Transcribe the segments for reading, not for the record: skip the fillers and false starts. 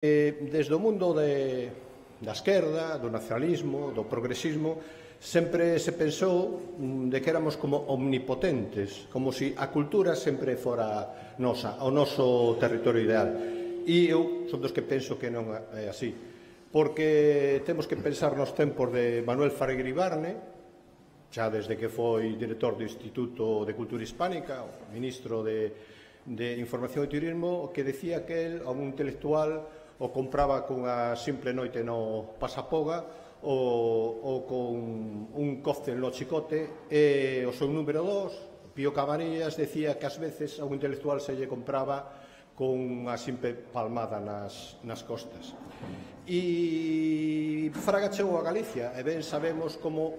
Desde o mundo da esquerda, do nacionalismo, do progresismo, sempre se pensou de que éramos como omnipotentes, como se a cultura sempre fora nosa, o noso territorio ideal. E eu son dos que penso que non é así, porque temos que pensar nos tempos de Manuel Fragueiro Ibarne, xa desde que foi director do Instituto de Cultura Hispánica, o ministro de Información e Turismo, que decía que el, a un intelectual, o compraba cunha simple noite no Pasapoga ou con un cóctel no Chicote, e o seu número 2, Pío Cabanillas, decía que ás veces a un intelectual se lle compraba con unha simple palmada nas costas. E Fraga chegou a Galicia, e ben sabemos como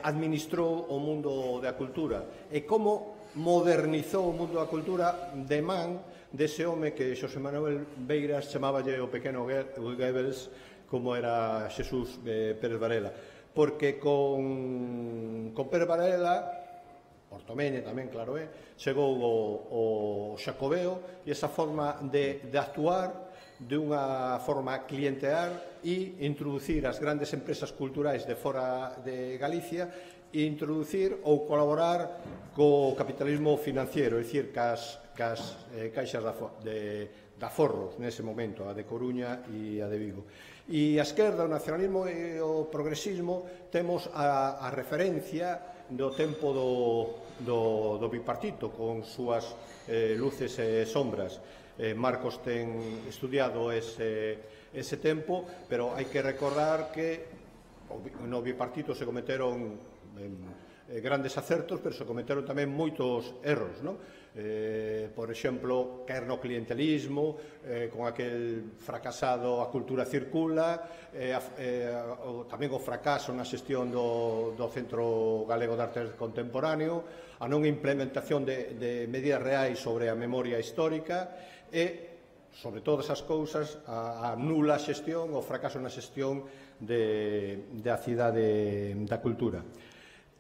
administrou o mundo da cultura e como modernizou o mundo da cultura de man dese home que Xosé Manuel Beiras chamáballe o pequeno Goebbels, como era Xesús Pérez Varela, porque con Pérez Varela, Ortomene tamén, claro chegou o Xacobeo, e esa forma de actuar dunha forma clientear e introducir as grandes empresas culturais de fora de Galicia e introducir ou colaborar co capitalismo financiero, é dicir, cas caixas de aforros nese momento, a de Coruña e a de Vigo. E a esquerda, o nacionalismo e o progresismo temos a referencia do tempo do bipartito, con súas luces e sombras. Marcos ten estudiado ese tempo, pero hai que recordar que no bipartito se cometeron grandes acertos, pero se cometeron tamén moitos erros, non? Por exemplo, caer no clientelismo, con aquel fracasado A Cultura Circula, tamén o fracaso na xestión do Centro Galego de Arte Contemporáneo, a non implementación de medidas reais sobre a memoria histórica e, sobre todas as cousas, a nula xestión, o fracaso na xestión da cidade da cultura.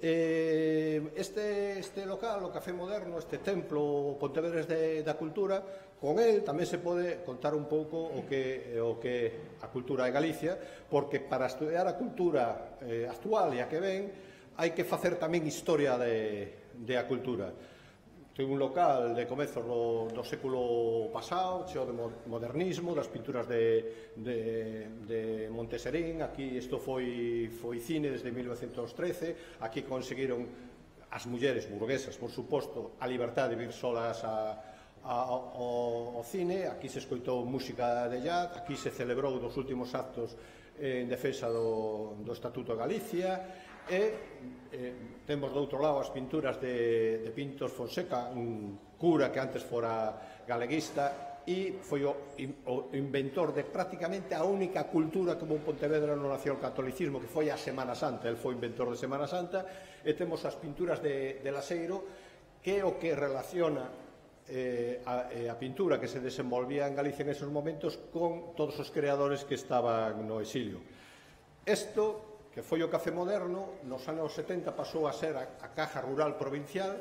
Este local, o Café Moderno, este templo Pontevedres da Cultura, con el tamén se pode contar un pouco o que a cultura de Galicia, porque para estudiar a cultura actual e a que ven, hai que facer tamén historia de a cultura. Ten un local de comezos do século pasado, cheo de modernismo, das pinturas de Monteserín. Aquí isto foi cine desde 1913. Aquí conseguiron as mulleres burguesas, por suposto, a liberdade de vir solas ao cine. Aquí se escoitou música de jazz, aquí se celebrou dos últimos actos en defensa do Estatuto de Galicia. Temos do outro lado as pinturas de Pintos Fonseca, un cura que antes fora galeguista e foi o inventor de prácticamente a única cultura como en Pontevedra no nació o catolicismo, que foi a Semana Santa. El foi inventor de Semana Santa. E temos as pinturas de Laseiro, que é o que relaciona a pintura que se desenvolvía en Galicia en esos momentos con todos os creadores que estaban no exilio. Isto, que foi o Café Moderno, nos anos 70 pasou a ser a Caja Rural Provincial,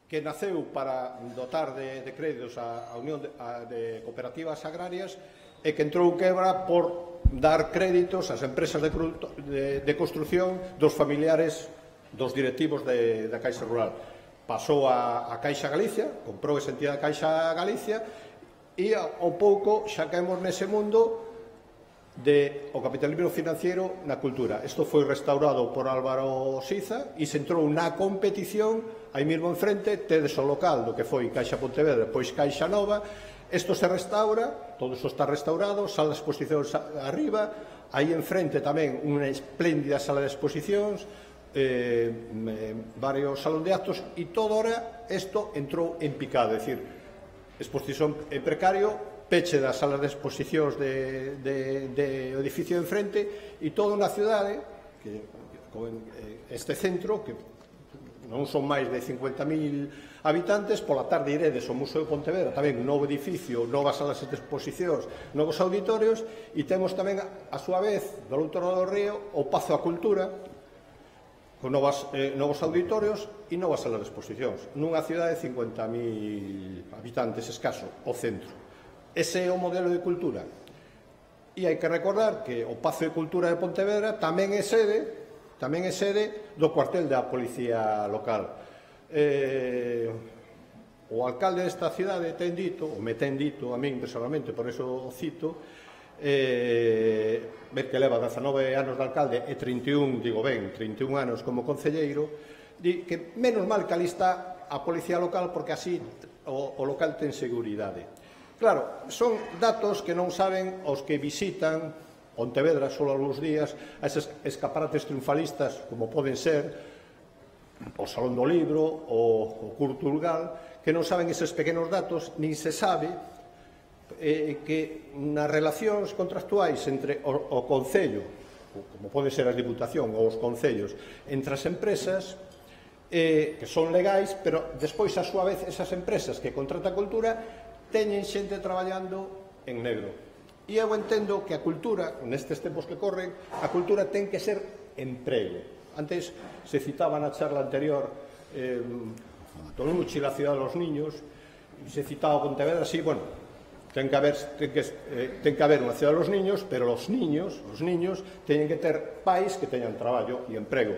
que naceu para dotar de créditos a Unión de Cooperativas Agrarias e que entrou quebra por dar créditos ás empresas de construción dos familiares dos directivos da Caixa Rural. Pasou a Caixa Galicia, comprou esa entidade Caixa Galicia, e ao pouco xa caemos nese mundo o capitalismo financiero na cultura. Isto foi restaurado por Álvaro Siza e se entrou na competición. Aí mesmo enfrente tedes o local do que foi Caixa Pontevedra, pois Caixa Nova. Isto se restaura, todo isto está restaurado, sala de exposicións arriba, aí enfrente tamén unha espléndida sala de exposicións, varios salón de actos, e todo ahora isto entrou en picado, é dicir, exposición en precario, peche das salas de exposicións do edificio de enfrente, e toda unha cidade, este centro, que non son máis de 50.000 habitantes. Pola tarde iredes ao Museo de Pontevedra, tamén un novo edificio, novas salas de exposicións, novos auditorios, e temos tamén, a súa vez, do outro lado do río, o Pazo da Cultura, con novos auditorios e novas salas de exposicións, nunha cidade de 50.000 habitantes escaso, o centro. Ese é o modelo de cultura. E hai que recordar que o Pazo de Cultura de Pontevedra tamén é sede do cuartel da Policía Local. O alcalde desta cidade ten dito, ou me ten dito a min personalmente, por eso o cito, ver que leva 19 anos de alcalde e 31 anos como concelleiro, di que menos mal que ali está a Policía Local porque así o local ten seguridade. Claro, son datos que non saben os que visitan Pontevedra só algúns días, a eses escaparates triunfalistas como poden ser o Salón do Libro, o Culturgal, que non saben eses pequenos datos, nin se sabe que nas relacións contractuais entre o Concello, como pode ser a Diputación ou os Concellos, entre as empresas, que son legais, pero despois, a súa vez, esas empresas que contratan cultura teñen xente traballando en negro. E eu entendo que a cultura, nestes tempos que corren, a cultura ten que ser emprego. Antes se citaba na charla anterior Tonucci, la ciudad de los niños, se citaba Pontevedra, sí, bueno, ten que haber unha ciudad de los niños, pero os niños teñen que ter pais que teñan traballo e emprego.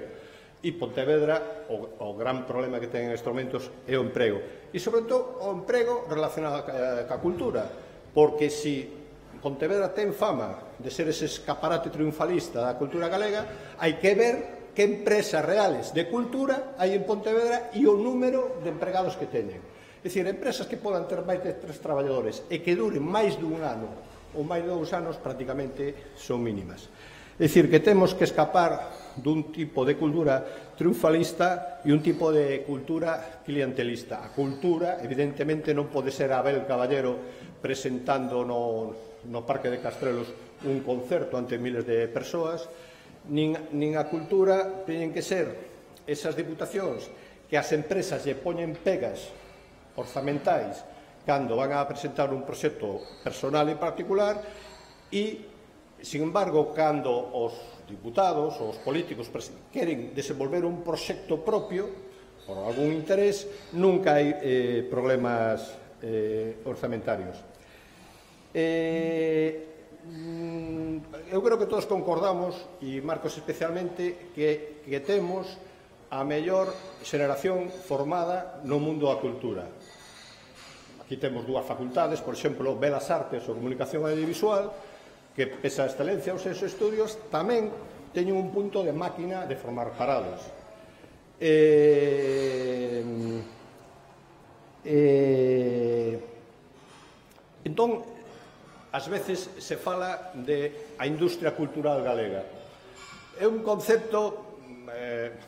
E Pontevedra, o gran problema que ten en estes momentos é o emprego. E, sobre todo, o emprego relacionado ca cultura, porque se Pontevedra ten fama de ser ese escaparate triunfalista da cultura galega, hai que ver que empresas reales de cultura hai en Pontevedra e o número de empregados que teñen. É dicir, empresas que podan ter máis de 3 traballadores e que duren máis dun ano ou máis de 2 anos prácticamente son mínimas. É dicir, que temos que escapar dun tipo de cultura triunfalista e un tipo de cultura clientelista. A cultura, evidentemente, non pode ser Abel Caballero presentando no Parque de Castrelos un concerto ante miles de persoas, nin a cultura teñen que ser esas diputacións que as empresas lle poñen pegas orzamentais cando van a presentar un proxecto personal e particular e, sin embargo, cando os diputados ou os políticos queren desenvolver un proxecto propio por algún interés, nunca hai problemas orzamentarios. Eu creo que todos concordamos, e Marcos especialmente, que temos a mellor xeración formada no mundo da cultura. Aquí temos dúas facultades, por exemplo, Belas Artes ou Comunicación Audiovisual, que, pese a excelencia aos seus estudios, tamén teñen un punto de máquina de formar parados. Entón, ás veces se fala de a industria cultural galega. É un concepto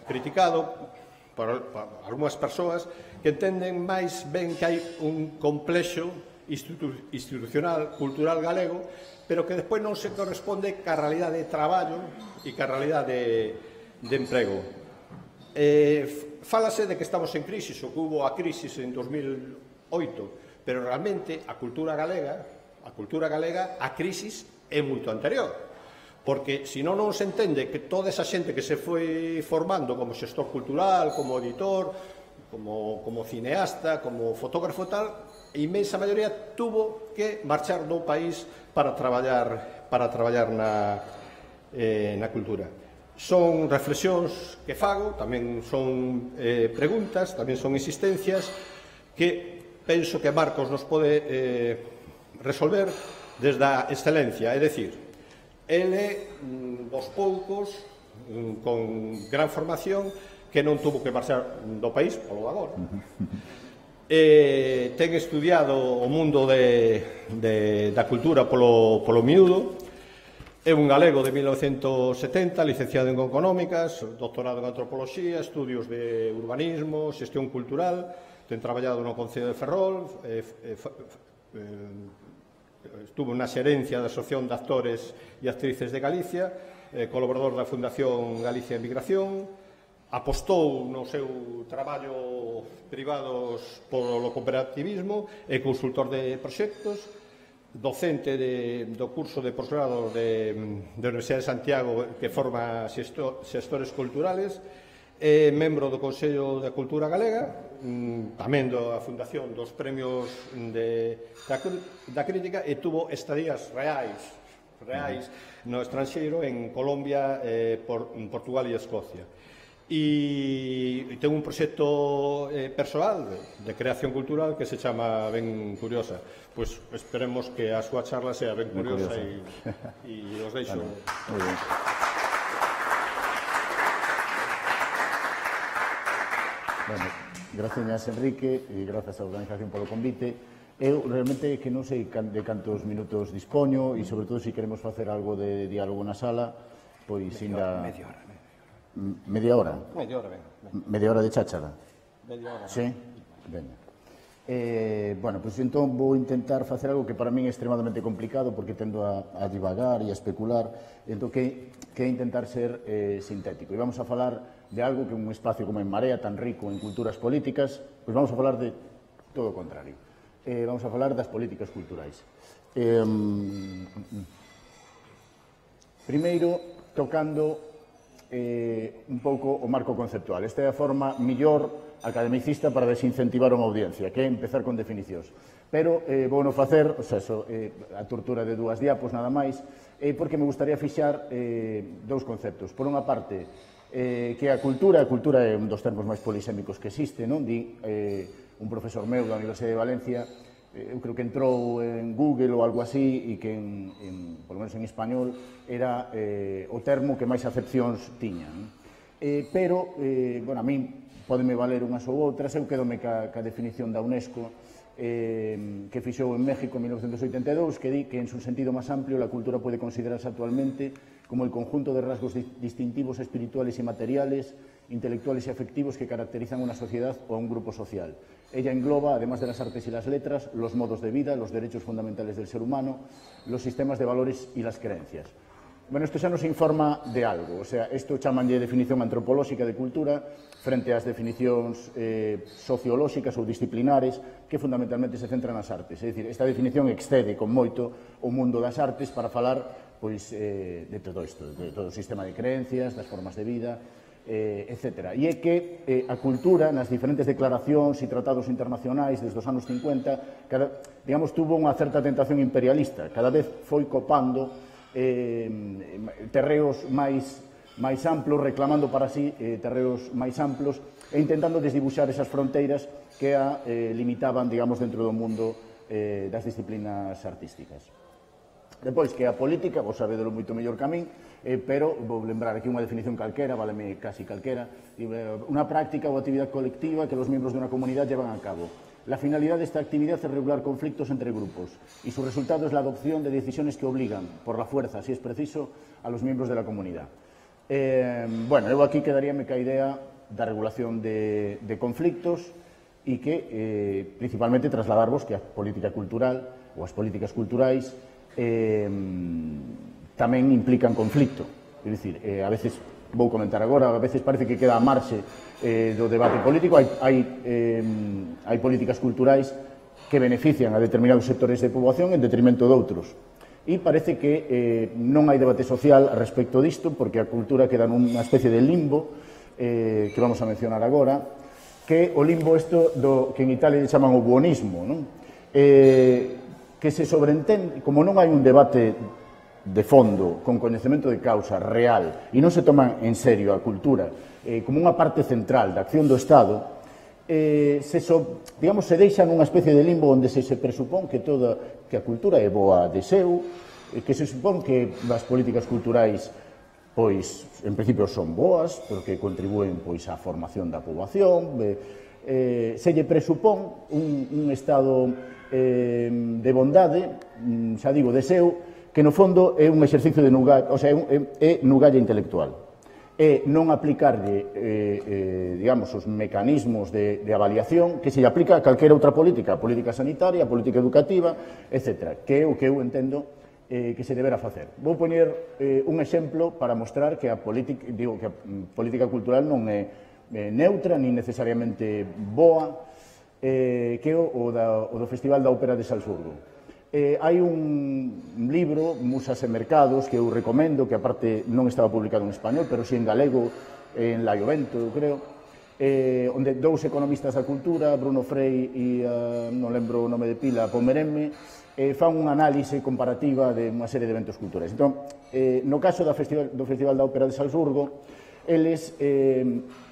criticado por algunhas persoas que entenden máis ben que hai un complexo institucional cultural galego, pero que despois non se corresponde ca realidade de traballo e ca realidade de emprego. Fálase de que estamos en crisis, ou que hubo a crisis en 2008, pero realmente a cultura galega, a crisis é moito anterior. Porque, se non se entende que toda esa xente que se foi formando como xestor cultural, como editor, como cineasta, como fotógrafo tal, a inmensa maioría tuvo que marchar do país para traballar na cultura. Son reflexións que fago, tamén son preguntas, tamén son insistencias que penso que Marcos nos pode resolver desde a excelencia, é dicir, ele dos poucos con gran formación que non tuvo que marchar do país polo agora. Ten estudiado o mundo da cultura polo miúdo. É un galego de 1970, licenciado en Económicas, doctorado en Antropoloxía, estudios de urbanismo, xestión cultural. Ten traballado no Concello de Ferrol, estuvo na xerencia da Asociación de Actores e Actrices de Galicia, colaborador da Fundación Galicia Emigración, apostou no seu traballo privados polo cooperativismo e consultor de proxectos, docente do curso de posgrado da Universidade de Santiago que forma xestores culturales é membro do Consello da Cultura Galega, tamén da Fundación dos Premios da Crítica, e tuvo estadías reais no estranxeiro, en Colombia, Portugal e Escocia. E ten un proxecto persoal de creación cultural que se chama Ben Curiosa. Pois esperemos que a súa charla sea ben curiosa e os deixo. Moi ben. Bueno, gracias Enrique e grazas á organización polo convite. Eu realmente que non sei de cantos minutos dispoño e sobre todo se queremos facer algo de diálogo na sala, pois ainda... Media hora? Media hora, ben. Media hora de cháchara? Media hora. Sí? Veña. Bueno, pois entón vou intentar facer algo que para min é extremadamente complicado porque tendo a divagar e a especular, entón que é intentar ser sintético. E vamos a falar de algo que un espacio como En Marea, tan rico en culturas políticas, pois vamos a falar de todo o contrario. Vamos a falar das políticas culturais. Primeiro, tocando un pouco o marco conceptual. Esta é a forma millor academicista para desincentivar unha audiencia, que é empezar con definicións. Pero vou non facer, o sea, a tortura de 2 diapos nada máis, porque me gustaría fixar 2 conceptos. Por unha parte, que a cultura é un dos termos máis polisémicos que existe, non? Di un profesor meu da Universidade de Valencia, eu creo que entrou en Google ou algo así e que, por lo menos en español, era o termo que máis acepcións tiña. Pero, bueno, a min podeme valer unhas ou outras, eu quedome ca definición da UNESCO que fixou en México en 1982, que di que en su sentido máis amplio la cultura puede considerarse actualmente como el conjunto de rasgos distintivos espirituales y materiales, intelectuales y afectivos que caracterizan una sociedad o a un grupo social. Ella engloba, además de las artes y las letras, los modos de vida, los derechos fundamentales del ser humano, los sistemas de valores y las creencias. Bueno, isto xa nos informa de algo, o sea, isto chamanlle definición antropolóxica de cultura frente ás definicións sociolóxicas ou disciplinares que fundamentalmente se centran nas artes. É dicir, esta definición excede con moito o mundo das artes para falar pois, de todo isto, de todo o sistema de creencias, das formas de vida, etc. E é que a cultura, nas diferentes declaracións e tratados internacionais desde os anos 50, digamos, tuvo unha certa tentación imperialista, cada vez foi copando terreos máis amplos, reclamando para sí terreos máis amplos e intentando desdibuxar esas fronteiras que a limitaban, digamos, dentro do mundo das disciplinas artísticas. Depois, que a política, vos sabedelo moito mellor que a min, pero vou lembrar aquí unha definición calquera, váleme casi calquera, unha práctica ou actividade colectiva que os membros de unha comunidade llevan a cabo. La finalidad de esta actividad es regular conflictos entre grupos y su resultado es la adopción de decisiones que obligan, por la fuerza, si es preciso, a los miembros de la comunidad. Bueno, eu aquí quedaríame ca idea da regulación de conflictos e que, principalmente, trasladarvos que a política cultural ou as políticas culturais tamén implican conflicto. É dicir, a veces, vou comentar agora, a veces parece que queda a marxe do debate político. Hai políticas culturais que benefician a determinados sectores de poboación en detrimento de outros. E parece que non hai debate social respecto disto, porque a cultura queda nunha especie de limbo que vamos a mencionar agora, que o limbo isto que en Italia le chaman o buonismo, non? Que se sobreentende, como non hai un debate de fondo, con coñecemento de causa real, e non se toman en serio a cultura como unha parte central da acción do Estado, digamos, se deixa nunha especie de limbo onde se presupón que a cultura é boa de seu, que se supón que as políticas culturais, pois, en principio son boas, porque contribúen, pois, á formación da poboación, se lle presupón un estado de bondade, xa digo, de seu, que no fondo é un exercicio de nugalla, o sea, é nugalla intelectual. É non aplicarlle, digamos, os mecanismos de avaliación que se lle aplica a calquera outra política, a política sanitaria, a política educativa, etc., que é o que eu entendo que se debera facer. Vou poñer un exemplo para mostrar que a política cultural non é neutra ni necesariamente boa, que é o do Festival da Ópera de Salzburgo. Hai un libro, Musas e Mercados, que eu recomendo, que aparte non estaba publicado en español, pero si en galego en Laio Vento, eu creo, onde dous economistas da cultura, Bruno Frei e non lembro o nome de pila, Pomeremme, fan unha análise comparativa de unha serie de eventos culturais. Entón, no caso do Festival da Ópera de Salzburgo, eles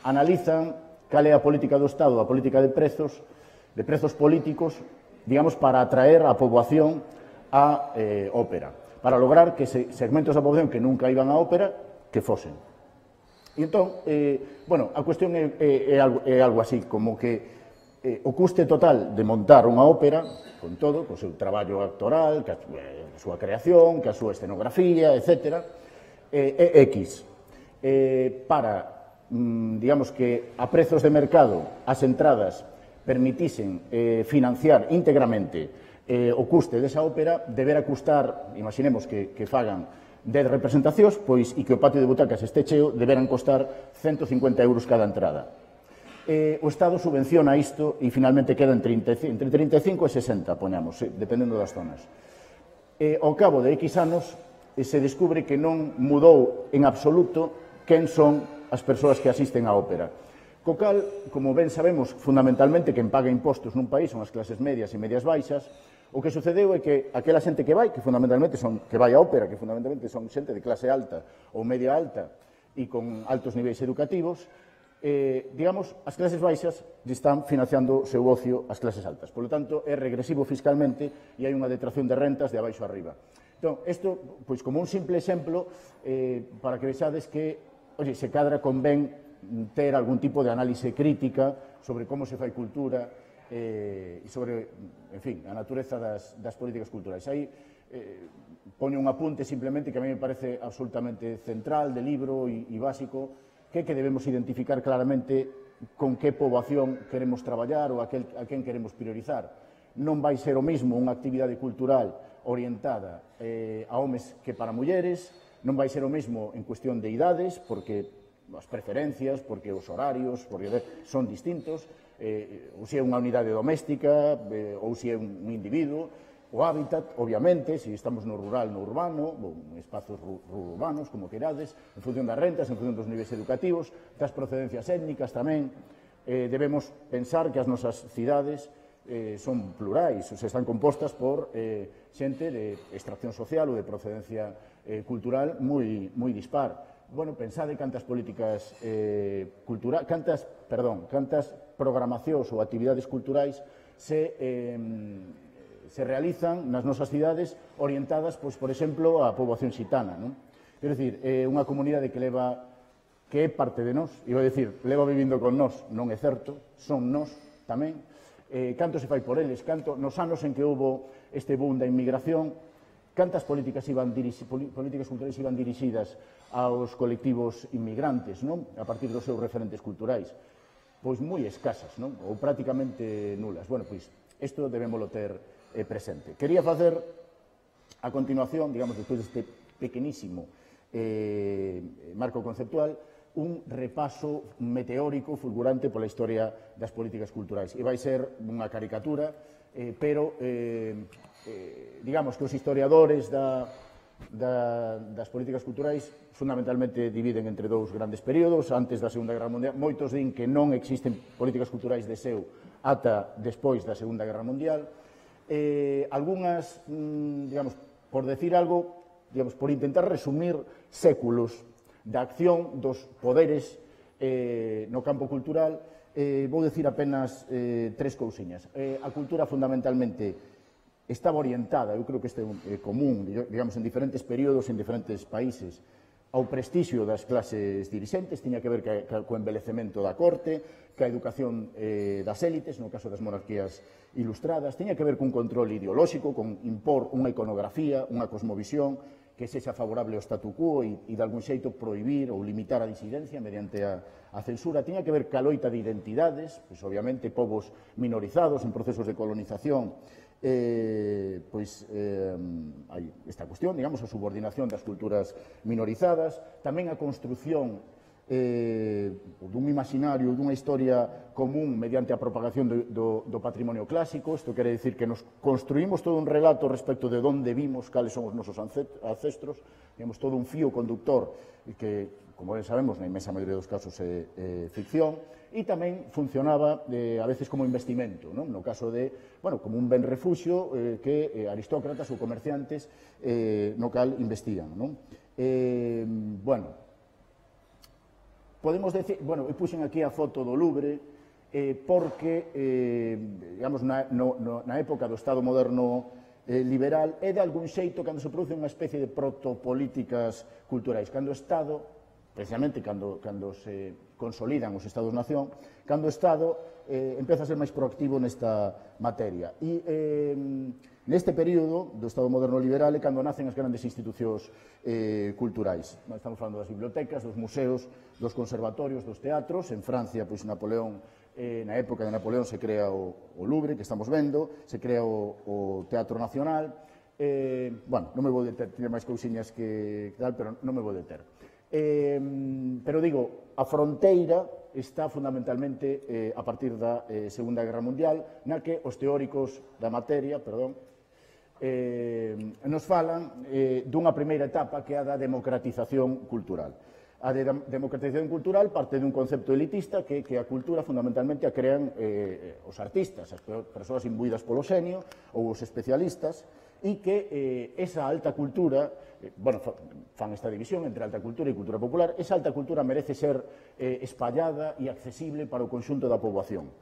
analizan cal é a política do Estado, a política de prezos políticos, digamos, para atraer a poboación á ópera, para lograr que segmentos da poboación que nunca iban á ópera, que fosen. E entón, bueno, a cuestión é algo así, como que o custe total de montar unha ópera, con todo, co seu traballo actoral, que a súa creación, que a súa escenografía, etc., é X. Para, digamos que a prezos de mercado, as entradas permitisen financiar íntegramente o custe desa ópera, debera custar, imaginemos que fagan 10 representacións, pois, e que o patio de butacas este cheo, deberan costar 150 euros cada entrada. O Estado subvenciona isto e finalmente queda entre 35 e 60, poñamos, dependendo das zonas. Ao cabo de X anos, se descubre que non mudou en absoluto quen son as persoas que asisten á ópera. Co cal, como ben sabemos, fundamentalmente, quen paga impostos nun país son as clases medias e medias baixas. O que sucedeu é que aquela xente que vai, que fundamentalmente que vai á ópera, que fundamentalmente son xente de clase alta ou media alta e con altos niveis educativos, digamos, as clases baixas están financiando o seu ocio as clases altas. Por lo tanto, é regresivo fiscalmente e hai unha detracción de rentas de abaixo arriba. Entón, isto, pois, como un simple exemplo, para que vexades que, oye, se cadra convén ter algún tipo de análise crítica sobre como se fai cultura, e sobre, en fin, a natureza das políticas culturais. Aí poño un apunte simplemente que a mí me parece absolutamente central, de libro e básico, que debemos identificar claramente con que poboación queremos traballar ou a quen queremos priorizar. Non vai ser o mesmo unha actividade cultural orientada a homes que para mulleres, non vai ser o mesmo en cuestión de idades, porque as preferencias, porque os horarios, porque son distintos, ou se é unha unidade doméstica, ou se é un individuo, o hábitat, obviamente, se estamos no rural, no urbano, en espazos urbanos, como querades, en función das rentas, en función dos niveis educativos, das procedencias étnicas tamén, debemos pensar que as nosas cidades son plurais, se están compostas por xente de extracción social ou de procedencia cultural moi dispar. Bueno, pensade cantas políticas cantas programacións ou actividades culturais se realizan nas nosas cidades orientadas, pois, por exemplo, á poboación xitana, non? Quero dicir, unha comunidade que é parte de nós, iba a dicir, leva vivindo con nós, non é certo, son nós tamén, canto se fai por eles, canto nos anos en que houbo este boom da inmigración, cantas políticas culturais iban dirixidas aos colectivos inmigrantes, non? A partir dos seus referentes culturais. Pois moi escasas, non? Ou prácticamente nulas. Bueno, pois, isto debémoslo ter presente. Quería facer, a continuación, digamos, despois deste pequenísimo marco conceptual, un repaso meteórico, fulgurante pola historia das políticas culturais. E vai ser unha caricatura, pero digamos que os historiadores das políticas culturais fundamentalmente dividen entre dous grandes períodos. Antes da Segunda Guerra Mundial, moitos din que non existen políticas culturais de seu ata despois da Segunda Guerra Mundial. Algunhas, digamos, por decir algo, digamos, por intentar resumir séculos da acción dos poderes no campo cultural, vou decir apenas tres cousiñas. A cultura fundamentalmente estaba orientada, eu creo que este é común, digamos, en diferentes períodos, en diferentes países, ao prestixio das clases dirixentes, tiña que ver co embelecemento da corte, ca educación das élites, no caso das monarquías ilustradas, tiña que ver cun control ideolóxico, con impor unha iconografía, unha cosmovisión que sexa favorable ao statu quo e de algún xeito prohibir ou limitar a disidencia mediante a censura. Tiña que ver ca loita de identidades, pois obviamente povos minorizados en procesos de colonización, pois hai esta cuestión, digamos, a subordinación das culturas minorizadas, tamén a construción dun imaginario, dunha historia común mediante a propagación do patrimonio clásico. Isto quere dicir que nos construímos todo un relato respecto de onde vimos, cales son os nosos ancestros, digamos, todo un fío conductor que como ben sabemos, na inmensa maioría dos casos é ficción, e tamén funcionaba a veces como investimento, non? No caso de, bueno, como un ben refuxio que aristócratas ou comerciantes no cal investían, non? Bueno, podemos decir, bueno, eu puxen aquí a foto do Louvre porque, digamos, na época do Estado moderno liberal é de algún xeito cando se produce unha especie de protopolíticas culturais, cando o Estado, precisamente cando se consolidan os Estados-nación, cando o Estado empeza a ser máis proactivo nesta materia. E neste período do Estado moderno liberal é cando nacen as grandes institucións culturais. Estamos falando das bibliotecas, dos museos, dos conservatorios, dos teatros. En Francia, pois Napoleón, na época de Napoleón se crea o Louvre, que estamos vendo, se crea o Teatro Nacional. Bueno, non me vou deter, tiene máis cousiñas que tal, pero non me vou deter. Pero digo, a fronteira está fundamentalmente a partir da Segunda Guerra Mundial, na que os teóricos da materia, nos falan dunha primeira etapa que é a da democratización cultural. A democratización cultural parte dun concepto elitista que a cultura fundamentalmente a crean os artistas, as persoas imbuídas polo xenio ou os especialistas, e que esa alta cultura, bueno, fan esta división entre alta cultura e cultura popular, esa alta cultura merece ser espallada e accesible para o conxunto da poboación.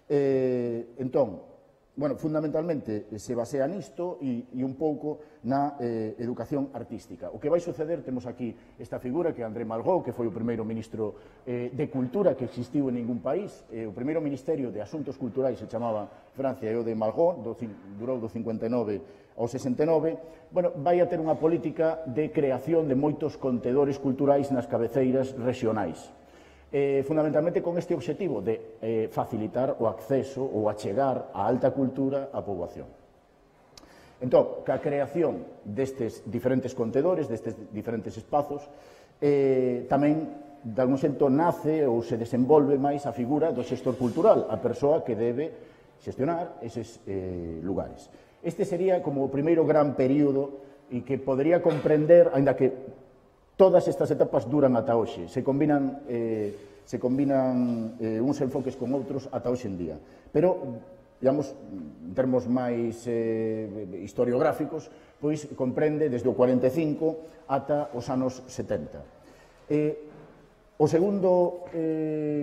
Entón, bueno, fundamentalmente se basea nisto e un pouco na educación artística. O que vai suceder, temos aquí esta figura que é André Malraux, que foi o primeiro ministro de Cultura que existiu en ningún país. O primeiro ministerio de Asuntos Culturais se chamaba Francia e o de Malraux, durou do 59 ao 69. Bueno, vai a ter unha política de creación de moitos contedores culturais nas cabeceiras regionais. Fundamentalmente con este obxectivo de facilitar o acceso ou achegar a alta cultura á poboación. Entón, ca creación destes diferentes contedores, destes diferentes espazos, tamén, de algún xeito, nace ou se desenvolve máis a figura do xestor cultural, a persoa que debe xestionar eses lugares. Este sería como o primeiro gran período e que podría comprender, aínda que todas estas etapas duran ata hoxe, se combinan uns enfoques con outros ata hoxe en día. Pero, digamos, en termos máis historiográficos, pois comprende desde o 45 ata os anos 70. O segundo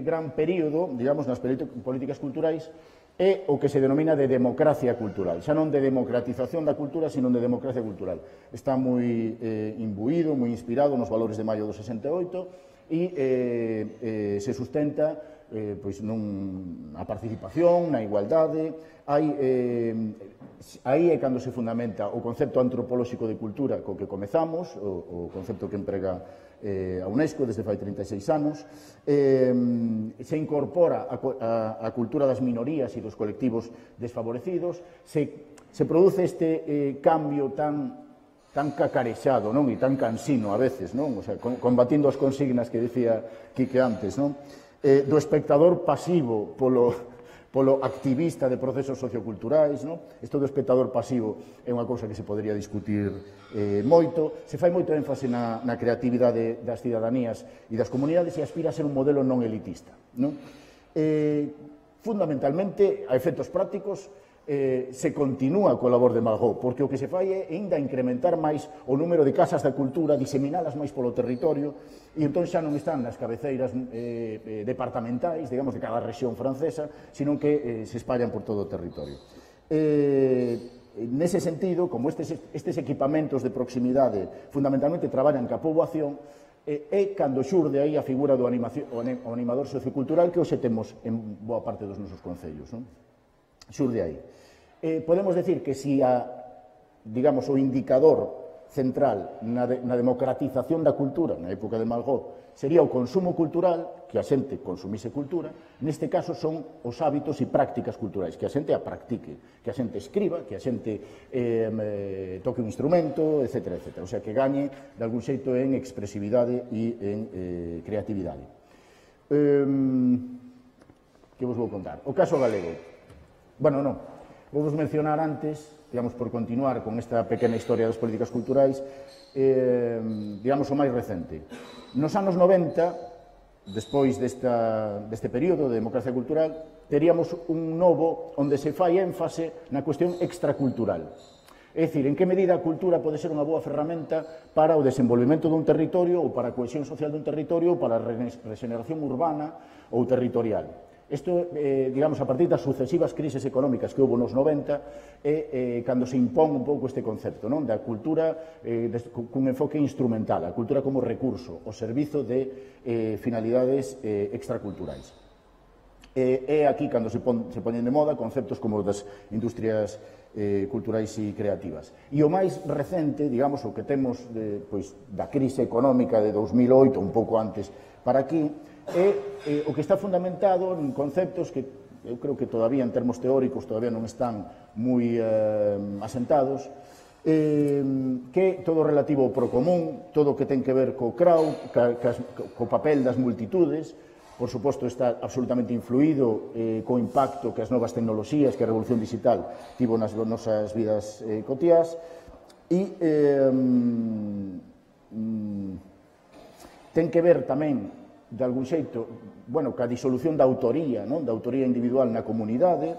gran período, digamos, nas políticas culturais, é o que se denomina de democracia cultural, xa non de democratización da cultura, sino de democracia cultural. Está moi imbuído, moi inspirado nos valores de maio do 68 e se sustenta pois na participación, na igualdade. Aí é cando se fundamenta o concepto antropolóxico de cultura co que comezamos, o concepto que emprega a UNESCO desde fai 36 anos, se incorpora a cultura das minorías e dos colectivos desfavorecidos, se produce este cambio tan cacarexado, non? E tan cansino a veces, non? O sea, combatindo as consignas que dicía Quique antes, non? Do espectador pasivo polo activista de procesos socioculturais, non? Isto do espectador pasivo é unha cousa que se podría discutir moito. Se fai moito énfase na creatividade das ciudadanías e das comunidades e aspira a ser un modelo non elitista, non? Fundamentalmente, a efectos prácticos, se continúa co labor de Malraux, porque o que se fai é ainda incrementar máis o número de casas da cultura, diseminalas máis polo territorio, e entón xa non están nas cabeceiras departamentais, digamos, de cada rexión francesa, sino que se espallan por todo o territorio. Nese sentido, como estes equipamentos de proximidade fundamentalmente traballan ca poboación, é cando xurde aí a figura do animador sociocultural que hoxe temos en boa parte dos nosos concellos, non? Xurde aí. Podemos decir que si digamos, o indicador central na democratización da cultura na época de Malraux sería o consumo cultural, que a xente consumise cultura, neste caso son os hábitos e prácticas culturais, que a xente a practique, que a xente escriba, que a xente toque un instrumento, etc. O sea, que gañe de algún xeito en expresividade e en creatividade. Que vos vou contar? O caso galego. Bueno, non. Vou vos mencionar antes digamos, por continuar con esta pequena historia das políticas culturais, digamos, o máis recente. Nos anos 90, despois deste período de democracia cultural, teríamos un novo onde se fai énfase na cuestión extracultural. É dicir, en que medida a cultura pode ser unha boa ferramenta para o desenvolvemento dun territorio ou para a cohesión social dun territorio ou para a regeneración urbana ou territorial. Isto, digamos, a partir das sucesivas crises económicas que houve nos 90 é cando se impón un pouco este concepto, non? Da cultura cun enfoque instrumental, a cultura como recurso, o servizo de finalidades extraculturais. É aquí cando se poñen de moda conceptos como das industrias culturais e creativas. E o máis recente, digamos, o que temos da crise económica de 2008, un pouco antes para aquí, é o que está fundamentado en conceptos que eu creo que todavía en termos teóricos todavía non están moi asentados, que todo relativo ao procomún, todo o que ten que ver co crowd, co papel das multitudes. Por suposto, está absolutamente influído co impacto que as novas tecnoloxías, que a revolución digital tivo nas nosas vidas cotiás, e ten que ver tamén, de algún xeito, bueno, ca disolución da autoría, non? Da autoría individual na comunidade,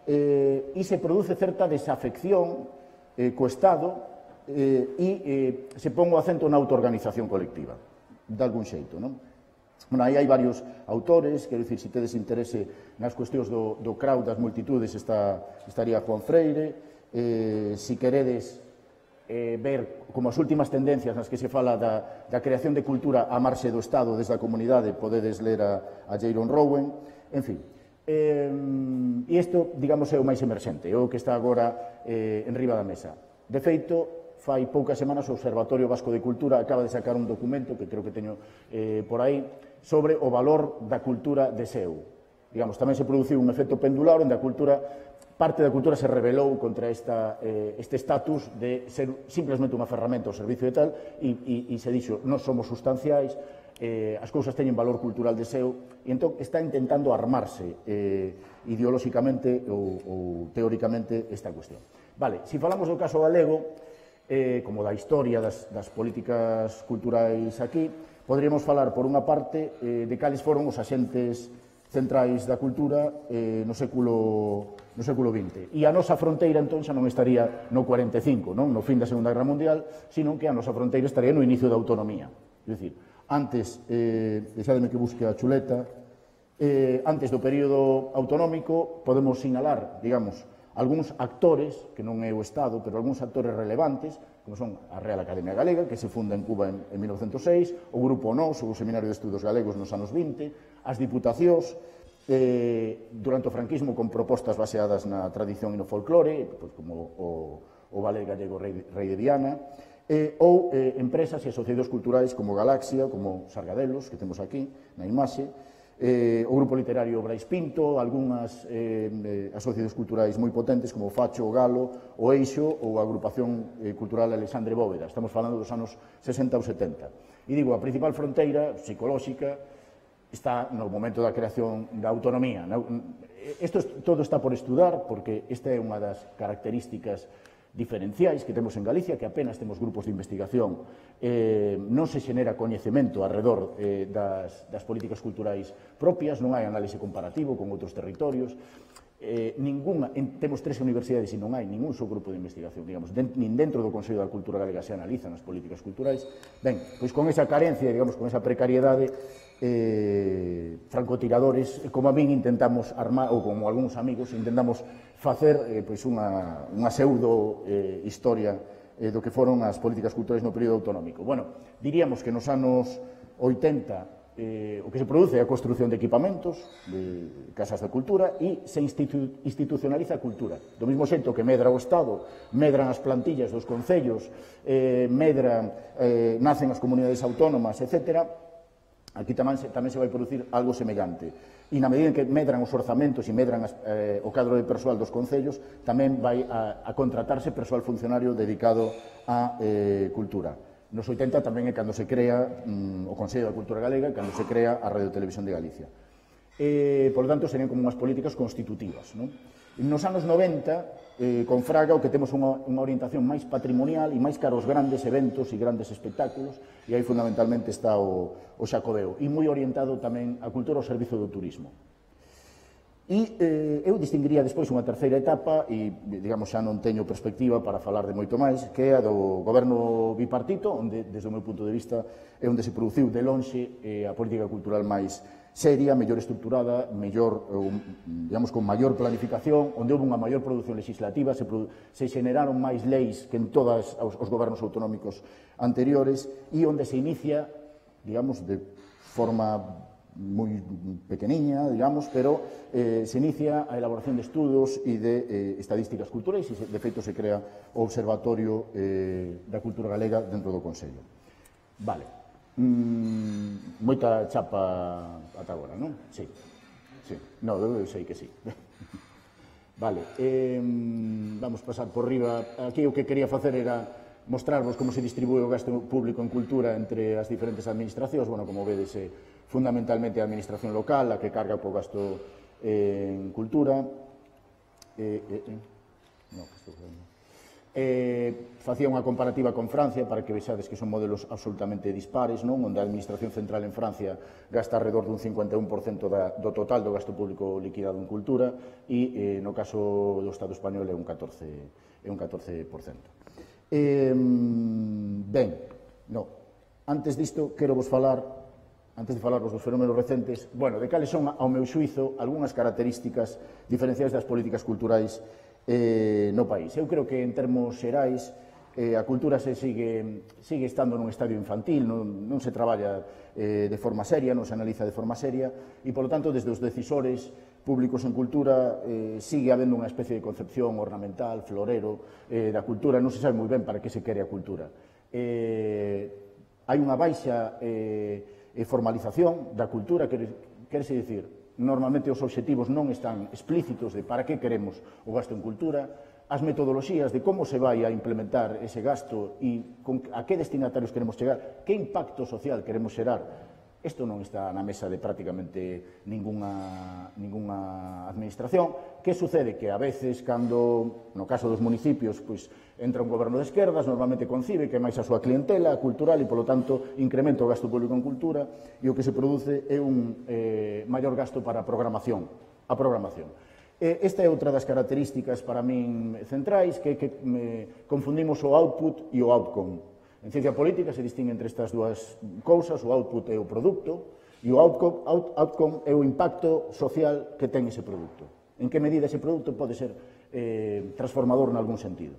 e se produce certa desafección co Estado e se pon o acento na autoorganización colectiva, de algún xeito, non? Bueno, aí hai varios autores, quero dicir, se tedes interese nas cuestións do crowd, das multitudes, estaría Juan Freire, se queredes ver como as últimas tendencias nas que se fala da creación de cultura a marxe do Estado desde a comunidade, podedes ler a Jaron Rowan, en fin. E isto, digamos, é o máis emerxente, é o que está agora en riba da mesa. De feito, fai poucas semanas o Observatorio Vasco de Cultura acaba de sacar un documento, que creo que teño por aí, sobre o valor da cultura de seu. Digamos, tamén se produciu un efecto pendular onde a cultura, parte da cultura se rebelou contra este estatus de ser simplesmente unha ferramenta ao servicio de tal e se dixo, non somos sustanciais, as cousas teñen valor cultural de seu e entón está intentando armarse ideolóxicamente ou teóricamente esta cuestión. Vale, se falamos do caso galego, como da historia das políticas culturais aquí, poderíamos falar, por unha parte, de cales foron os axentes centrais da cultura no século XX. E a nosa fronteira, entón, xa non estaría no 45, non? No fin da Segunda Guerra Mundial, sino que a nosa fronteira estaría no inicio da autonomía. É dicir, antes, deixademe que busque a chuleta, antes do período autonómico, podemos sinalar, digamos, algúns actores, que non é o Estado, pero algúns actores relevantes, como son a Real Academia Galega, que se funda en Cuba en 1906, o Grupo Nós, o Seminario de Estudos Galegos nos anos 20, as diputacións, durante o franquismo con propostas baseadas na tradición e no folclore, como o Ballet Gallego Rei de Viana, ou empresas e asociacións culturais como Galaxia, como Sargadelos, que temos aquí na imaxe, o Grupo Literario Brais Pinto, algunhas asociacións culturais moi potentes como o Facho, o Galo, o Eixo ou a Agrupación Cultural Alexandre Bóveda. Estamos falando dos anos 60 ou 70. E digo, a principal fronteira psicolóxica está no momento da creación da autonomía. Todo está por estudar, porque esta é unha das características diferenciais que temos en Galicia, que apenas temos grupos de investigación, non se xenera coñecemento alrededor das políticas culturais propias, non hai análise comparativo con outros territorios, temos 3 universidades e non hai ningún só grupo de investigación, digamos, nin dentro do Consello da Cultura Galega se analizan as políticas culturais. Ben, pois con esa carencia, digamos, con esa precariedade, francotiradores, como a min intentamos armar, ou como algúns amigos, intentamos facer pois unha pseudo historia do que foron as políticas culturais no período autonómico. Bueno, diríamos que nos anos 80 o que se produce é a construción de equipamentos, de casas de cultura, e se institucionaliza a cultura. Do mesmo xeito que medra o Estado, medran as plantillas dos concellos, nacen as comunidades autónomas, etc., aquí tamén se vai producir algo semellante. E na medida en que medran os orzamentos e medran o cadro de persoal dos concellos, tamén vai a contratarse persoal funcionario dedicado á cultura. Nos 80 tamén é cando se crea o Consello da Cultura Galega, cando se crea a Radio Televisión de Galicia. Por lo tanto, serían como unhas políticas constitutivas, non? Nos anos 90, con Fraga, o que temos unha orientación máis patrimonial e máis cara aos grandes eventos e grandes espectáculos, e aí fundamentalmente está o Xacobeo, e moi orientado tamén a cultura ao servizo do turismo. E eu distinguiría despois unha terceira etapa, e, digamos, xa non teño perspectiva para falar de moito máis, que é a do goberno bipartito, onde, desde o meu punto de vista, é onde se produciu de lonxe a política cultural máis seria, mellor estructurada, mellor, digamos, con maior planificación, onde houve unha maior produción legislativa, se xeneraron máis leis que en todos os gobernos autonómicos anteriores, e onde se inicia, digamos, de forma moi pequeniña, digamos, pero se inicia a elaboración de estudos e de estadísticas culturais e, de feito, se crea o Observatorio da Cultura Galega dentro do Consello. Vale. Moita chapa ata agora, non? Sí. No, eu sei que sí. Vale. Vamos pasar por riba. Aquí o que quería facer era mostrarvos como se distribúe o gasto público en cultura entre as diferentes administracións. Bueno, como vedes, fundamentalmente a administración local, a que carga po gasto en cultura. Facía unha comparativa con Francia para que vexades que son modelos absolutamente dispares, non? Onde a administración central en Francia gasta alrededor dun 51% do total do gasto público liquidado en cultura e no caso do Estado español é un 14%. Ben, antes disto quero vos falar, antes de falarvos dos fenómenos recentes, bueno, de cales son, ao meu xuizo, algunhas características diferenciais das políticas culturais no país. Eu creo que, en termos xerais, a cultura sigue estando nun estadio infantil, non se traballa de forma seria, non se analiza de forma seria, e, polo tanto, desde os decisores públicos en cultura sigue habendo unha especie de concepción ornamental, florero, da cultura. Non se sabe moi ben para que se quere a cultura. Hai unha baixa formalización da cultura, querese dicir, normalmente os obxectivos non están explícitos de para que queremos o gasto en cultura, as metodoloxías de como se vai a implementar ese gasto e a que destinatarios queremos chegar, que impacto social queremos xerar. Isto non está na mesa de prácticamente ninguna administración. Que sucede? Que a veces, cando, no caso dos municipios, pois entra un goberno de esquerdas, normalmente concibe que é máis a súa clientela cultural e, polo tanto, incrementa o gasto público en cultura e o que se produce é un maior gasto para a programación. Esta é outra das características para min centrais, que confundimos o output e o outcome. En ciencia política se distingue entre estas dúas cousas, o output é o produto e o outcome é o impacto social que ten ese produto. En que medida ese produto pode ser transformador en algún sentido.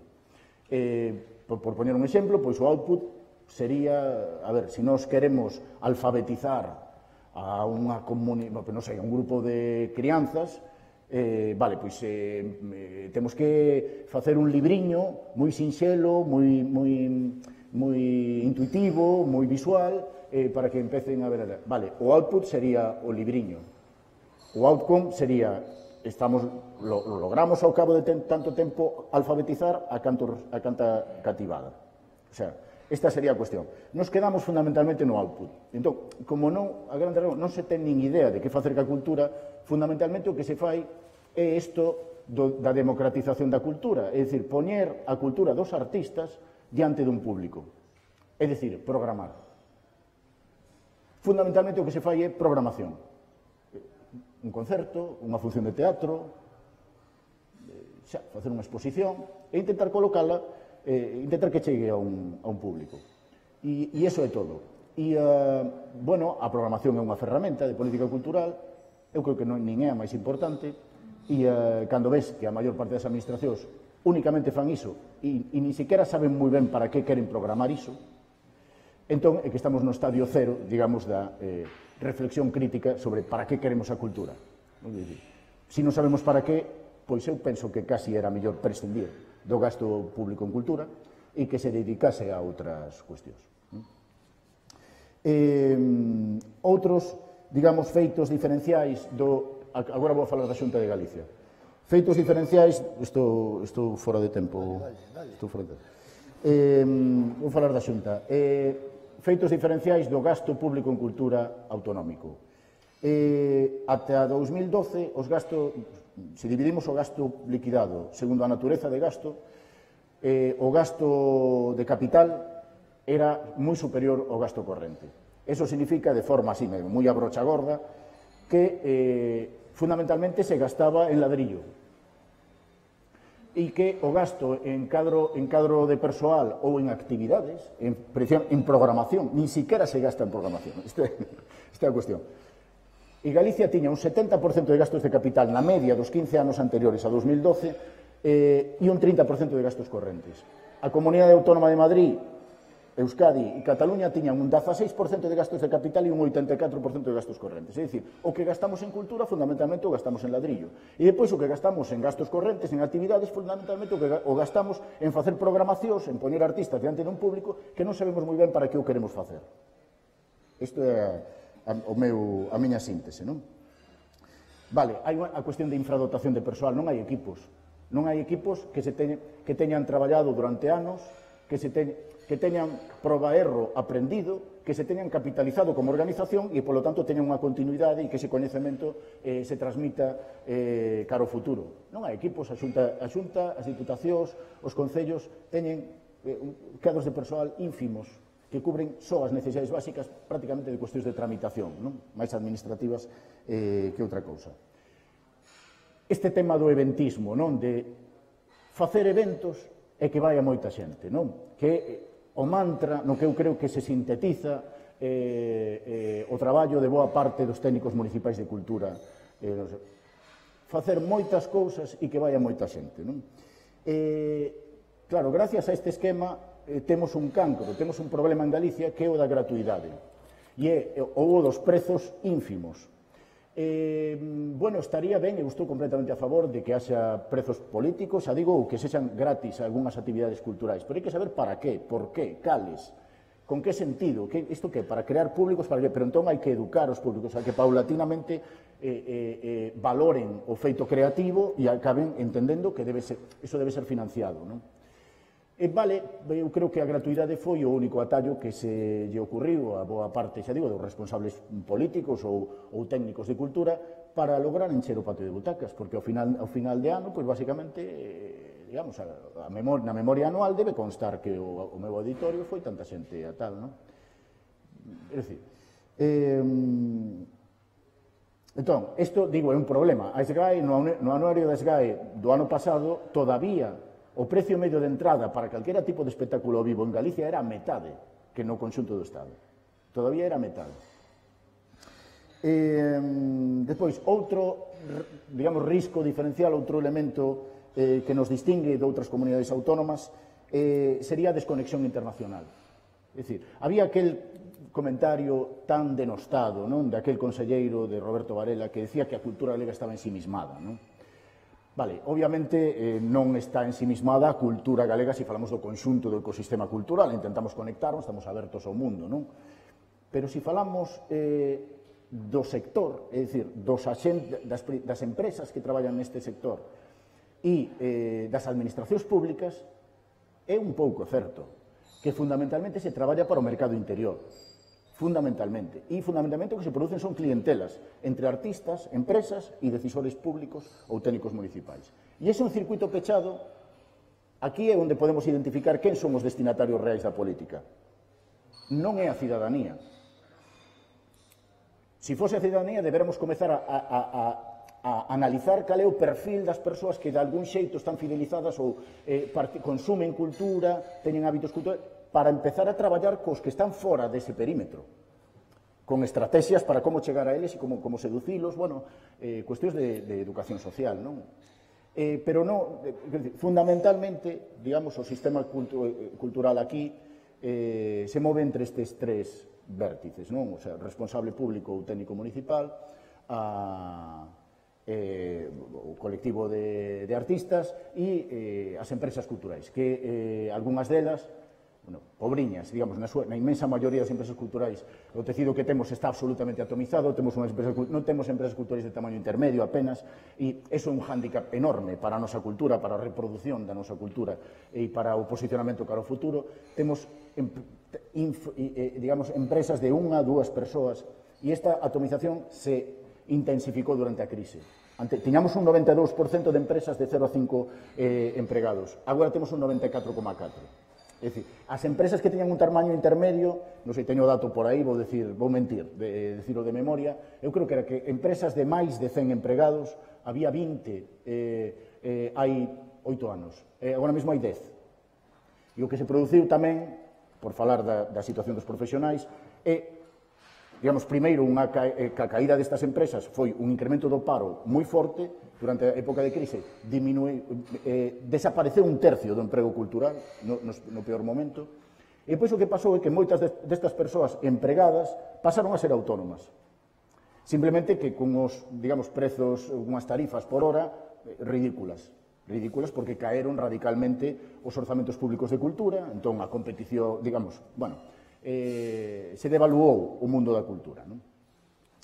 Por poñer un exemplo, pois o output sería, a ver, se nós queremos alfabetizar a unha comunidade, non sei, a un grupo de crianzas, vale, pois temos que facer un libriño moi sinxelo, moi intuitivo, moi visual, para que empecen a ver. Vale, o output sería o libriño. O outcome sería, logramos ao cabo de tanto tempo alfabetizar a canta cativada. O sea, esta sería a cuestión. Nos quedamos fundamentalmente no output. Entón, como a grande razón, non se ten nin idea de que facer ca cultura, fundamentalmente o que se fai é isto da democratización da cultura, é dicir, poñer a cultura dos artistas diante dun público, é dicir, programar. Fundamentalmente o que se fai é programación. Un concerto, unha función de teatro, facer unha exposición e intentar colocala, intentar que chegue a un público. E iso é todo. E, bueno, a programación é unha ferramenta de política cultural, eu creo que nin é a máis importante, e cando ves que a maior parte das administracións únicamente fan iso e ni sequera saben moi ben para que queren programar iso, entón é que estamos no estadio cero, digamos, da reflexión crítica sobre para que queremos a cultura. Se non sabemos para que, pois eu penso que casi era mellor prescindir do gasto público en cultura e que se dedicase a outras cuestións. Outros, digamos, feitos diferenciais agora vou falar da Xunta de Galicia. Feitos diferenciais, estou fora de tempo. Vou falar da Xunta. Feitos diferenciais do gasto público en cultura autonómico. Ata 2012, os gastos, se dividimos o gasto liquidado segundo a natureza de gasto, o gasto de capital era moi superior ao gasto corrente. Eso significa, de forma así, moi a brocha gorda, que fundamentalmente se gastaba en ladrillo e que o gasto en cadro de persoal ou en actividades, en programación, nin siquiera se gasta en programación. Esta é a cuestión. E Galicia tiña un 70% de gastos de capital na media dos 15 anos anteriores a 2012 e un 30% de gastos correntes. A Comunidade Autónoma de Madrid, Euskadi e Cataluña tiñan un 16% de gastos de capital e un 84% de gastos correntes. É dicir, o que gastamos en cultura, fundamentalmente, o gastamos en ladrillo. E depois o que gastamos en gastos correntes, en actividades, fundamentalmente, o gastamos en facer programacións, en poñer artistas diante dun público que non sabemos moi ben para que o queremos facer. Isto é a miña síntese, non? Vale, hai a cuestión de infradotación de persoal. Non hai equipos. Non hai equipos que teñan traballado durante anos, que teñan proba-erro aprendido, que se teñan capitalizado como organización e, polo tanto, teñan unha continuidade e que ese coñecemento se transmita cara ao futuro. Non hai equipos, a Xunta, as diputacións, os concellos teñen cadros de persoal ínfimos que cubren só as necesidades básicas prácticamente de cuestións de tramitación, non? Máis administrativas que outra cousa. Este tema do eventismo, non? De facer eventos e que vai a moita xente, non? Que o mantra no que eu creo que se sintetiza o traballo de boa parte dos técnicos municipais de cultura. Facer moitas cousas e que vai a moita xente, non? Claro, gracias a este esquema temos un cancro, temos un problema en Galicia que é o da gratuidade e é o dos prezos ínfimos. Bueno, estaría ben, eu estou completamente a favor de que haxa prezos políticos, xa digo, que sexan gratis algunhas actividades culturais, pero hai que saber para qué, por qué, cales, con que sentido, isto que, para crear públicos, para que, pero entón hai que educar os públicos, hai que paulatinamente valoren o feito creativo e acaben entendendo que eso debe ser financiado, non? Vale, eu creo que a gratuidade foi o único atallo que se lle ocurriu a boa parte, xa digo, dos responsables políticos ou técnicos de cultura para lograr encher o patio de butacas, porque ao final de ano, pois basicamente, digamos, na memoria anual debe constar que o meu auditorio foi tanta xente a tal, non? É dicir, entón, isto, digo, é un problema. A SGAE, no anuario da SGAE do ano pasado, todavía o precio medio de entrada para calquera tipo de espectáculo vivo en Galicia era a metade que no conxunto do Estado. Todavía era a metade. Despois, outro, digamos, risco diferencial, outro elemento que nos distingue de outras comunidades autónomas sería a desconexión internacional. É dicir, había aquel comentario tan denostado, non, de aquel conselleiro de Roberto Varela que decía que a cultura galega estaba ensimismada, non? Vale, obviamente non está ensimismada a cultura galega se falamos do conxunto do ecosistema cultural, intentamos conectarnos, estamos abertos ao mundo, non? Pero se falamos do sector, é dicir, das empresas que traballan neste sector e das administracións públicas, é un pouco certo que fundamentalmente se traballa para o mercado interior. Fundamentalmente. E fundamentalmente o que se producen son clientelas entre artistas, empresas e decisores públicos ou técnicos municipais. E ese é un circuito pechado. Aquí é onde podemos identificar quen son os destinatarios reais da política. Non é a cidadanía. Se fose a cidadanía, deberemos comezar a analizar cal é o perfil das persoas que de algún xeito están fidelizadas ou consumen cultura, teñen hábitos culturales, para empezar a traballar cos que están fora dese perímetro, con estrategias para como chegar a eles e como seducilos, bueno, cuestións de educación social, non? Pero non, fundamentalmente, digamos, o sistema cultural aquí se move entre estes tres vértices, non? O sea, responsable público ou técnico municipal, o colectivo de artistas e as empresas culturais, que algunhas delas, bueno, pobriñas, digamos, na inmensa maioría das empresas culturais, o tecido que temos está absolutamente atomizado, non temos empresas culturais de tamaño intermedio apenas, e iso é un hándicap enorme para a nosa cultura, para a reproducción da nosa cultura e para o posicionamento cara ao futuro. Temos, digamos, empresas de unha a dúas persoas, e esta atomización se intensificou durante a crise. Tiñamos un 92% de empresas de 0 a 5 empregados. Agora temos un 94,4%. É dicir, as empresas que teñan un tamaño intermedio, non sei, teño o dato por aí, vou mentir, decirlo de memoria, eu creo que era que empresas de máis de 100 empregados había 20 hai 8 anos. Agora mesmo hai 10. E o que se produciu tamén, por falar da situación dos profesionais, é, digamos, primeiro, a caída destas empresas foi un incremento do paro moi forte durante a época de crise, desapareceu un tercio do emprego cultural no peor momento, e depois o que pasou é que moitas destas persoas empregadas pasaron a ser autónomas. Simplemente que con os, digamos, prezos, unhas tarifas por hora ridículas porque caeron radicalmente os orzamentos públicos de cultura, entón a competición, digamos, bueno, se devaluou o mundo da cultura, non?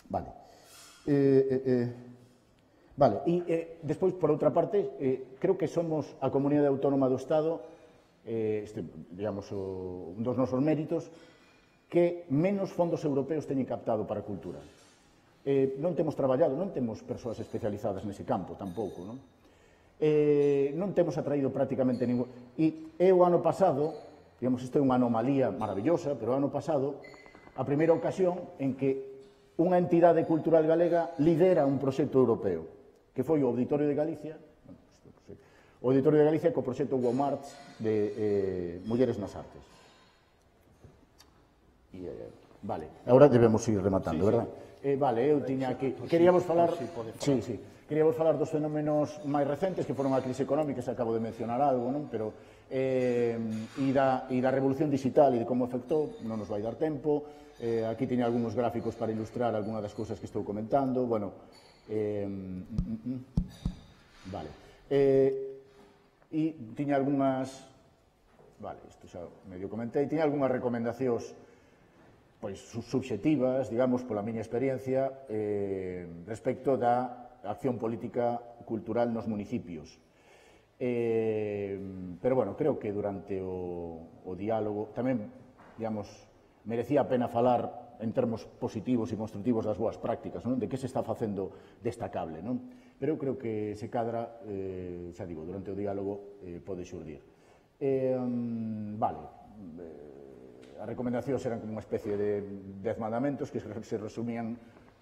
Vale. Vale, e despois, por outra parte, creo que somos a comunidade autónoma do Estado, digamos, un dos nosos méritos, que menos fondos europeos teñen captado para a cultura. Non temos traballado, non temos persoas especializadas nese campo, tampouco, non? Non temos atraído prácticamente ningún... E o ano pasado, digamos, isto é unha anomalía maravillosa, pero o ano pasado, a primeira ocasión en que unha entidade cultural galega lidera un proxecto europeo, que foi o Auditorio de Galicia, o Auditorio de Galicia co proxecto WOMARTS de Mulleres nas Artes. Vale, agora debemos ir rematando, verdad? Vale, eu tiña aquí... Queríamos falar... Sí. Queríamos falar dos fenómenos máis recentes, que foron a crise económica, se acabo de mencionar algo, non? Pero... e da revolución digital e de como afectou, non nos vai dar tempo. Aquí tiña algúns gráficos para ilustrar algunha das cousas que estou comentando. Bueno, vale. E tiña algunhas... Vale, isto xa medio comentei. Tiña algunhas recomendacións pois subxectivas, digamos, pola miña experiencia, respecto da acción política cultural nos municipios. Pero, bueno, creo que durante o diálogo tamén, digamos, merecía a pena falar en termos positivos e constructivos das boas prácticas, non? De que se está facendo destacable, non? Pero eu creo que se cadra, xa digo, durante o diálogo pode xurdir. Vale, as recomendacións eran como unha especie de 10 mandamentos que se resumían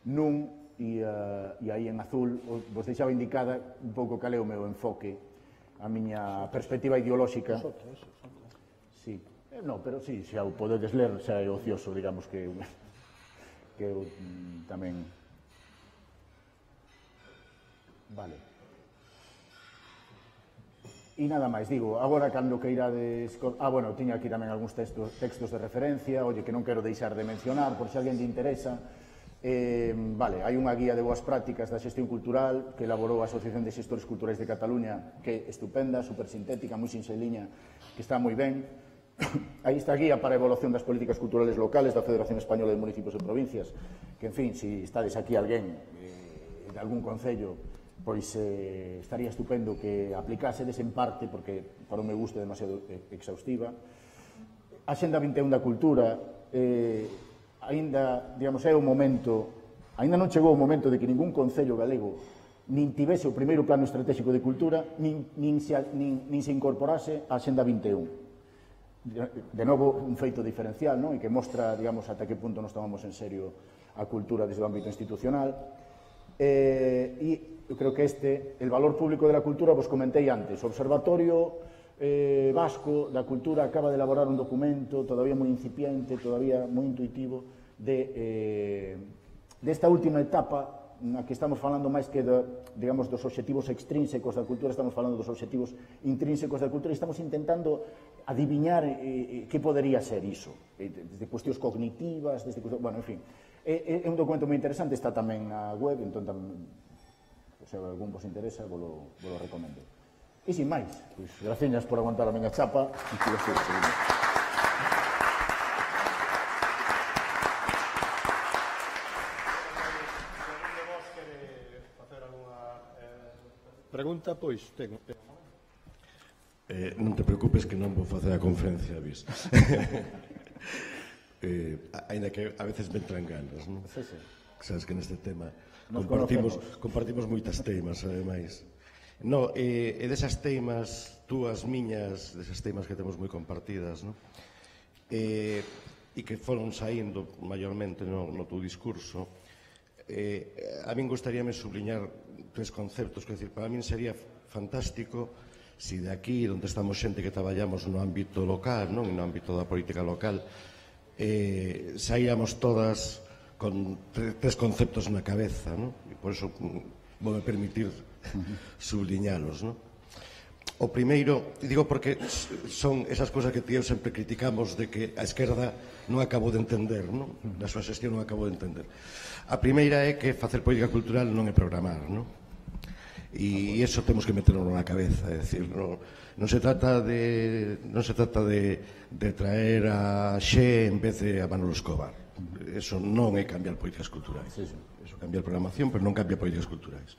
nun, e aí en azul vos deixaba indicada un pouco cal é o meu enfoque, a miña perspectiva ideolóxica. Sí, no, pero sí, xa o podedes ler, xa é ocioso, digamos que eu tamén... Vale. E nada máis, digo, agora cando que irades... bueno, tiña aquí tamén algúns textos de referencia, oye, que non quero deixar de mencionar, por se alguén lle interesa. Vale, hai unha guía de boas prácticas da xestión cultural que elaborou a Asociación de Xestores Culturais de Cataluña, que é estupenda, super sintética, moi sinxeliña, que está moi ben. Aí está a guía para a evaluación das políticas culturales locales da Federación Española de Municipios e Provincias, que, en fin, se estades aquí alguén de algún concello, pois estaría estupendo que aplicasedes en parte, porque para o meu gusto é demasiado exhaustiva. A Xenda 21 da Cultura, aínda, digamos, é o momento, aínda non chegou o momento de que ningún concello galego nin tivese o primeiro plano estratégico de cultura, nin se incorporase á Xenda 21. De novo, un feito diferencial, non? E que mostra, digamos, ata que punto nos tomamos en serio a cultura desde o ámbito institucional. E eu creo que el valor público de la cultura, vos comentei antes, o Observatorio Vasco da Cultura acaba de elaborar un documento todavía moi incipiente, todavía moi intuitivo, desta última etapa na que estamos falando máis que, digamos, dos obxectivos extrínsecos da cultura, estamos falando dos obxectivos intrínsecos da cultura e estamos intentando adiviñar que podería ser iso, desde cuestións cognitivas, desde cuestións, bueno, en fin. É un documento moi interesante, está tamén na web, entón, se algún vos interesa, vos lo recomendo. E sin máis, pois, graciñas por aguantar a miña chapa. Pregunta, pois, ten. Non te preocupes que non vou facer a conferencia, vis. Ainda que a veces me entran ganas, non? Sí, sí. Sabes que neste tema Nos compartimos moitas teimas, ademais. No, e desas teimas, túas, miñas, desas teimas que temos moi compartidas, no? E que foron saindo maiormente no teu discurso, a min gustaríame subliñar 3 conceptos, que decir, para min sería fantástico se de aquí, onde estamos xente que traballamos no ámbito local, non? No ámbito da política local, saíamos todas con 3 conceptos na cabeza, non? E por iso vou me permitir subliñalos, non? O primeiro, digo porque son esas cousas que eu sempre criticamos de que a esquerda non acabo de entender, non? Na súa xestión non acabo de entender. A primeira é que facer política cultural non é programar, non? E iso temos que meterlo na cabeza, é dicir, non se trata de traer a Xe en vez de a Manolo Escobar. Eso non é cambiar políticas culturais. Eso cambia a programación, pero non cambia políticas culturais.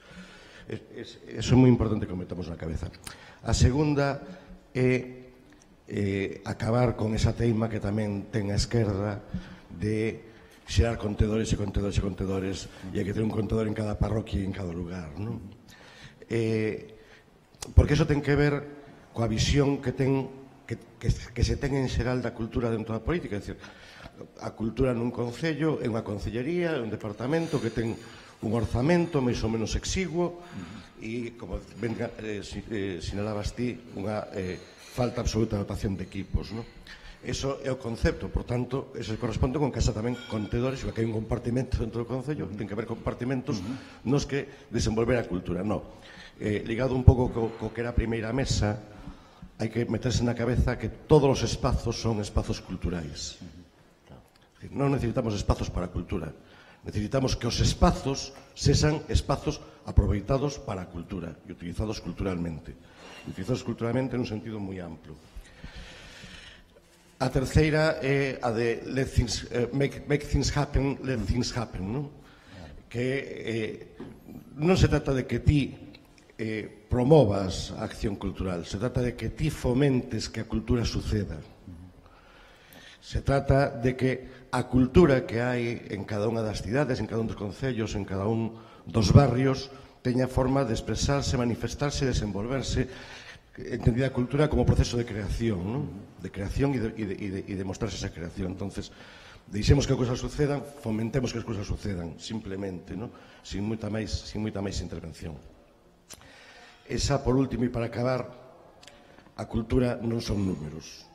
Eso é moi importante que o metamos na cabeza. A segunda é acabar con esa teima que tamén ten a esquerda de xerar contedores e contedores e contedores, e hai que ter un contedor en cada parroquia e en cada lugar, non? Porque iso ten que ver coa visión que se ten en xeral da cultura dentro da política. É dicir, a cultura nun concello é unha concellería, é un departamento que ten un orzamento máis ou menos exiguo e, como ben sinalabas ti, unha falta absoluta de dotación de equipos, non? Eso é o concepto, por tanto, eso corresponde con que hasa tamén contedores, igual que hai un compartimento dentro do concello, ten que haber compartimentos nos que desenvolver a cultura. No, ligado un pouco co que era a primeira mesa, hai que meterse na cabeza que todos os espazos son espazos culturais. Non necesitamos espazos para a cultura, necesitamos que os espazos sexan espazos aproveitados para a cultura e utilizados culturalmente nun sentido moi amplo. A terceira é a de make things happen, let things happen, non? Que non se trata de que ti promovas a acción cultural, se trata de que ti fomentes que a cultura suceda. Se trata de que a cultura que hai en cada unha das cidades, en cada un dos concellos, en cada un dos barrios, teña forma de expresarse, manifestarse, desenvolverse, entendida a cultura como proceso de creación, non? De creación e de mostrarse esa creación. Entonces, deixemos que as cousas sucedan, fomentemos que as cousas sucedan, simplemente, non? Sin moita máis intervención. Esa, por último, e para acabar, a cultura non son números.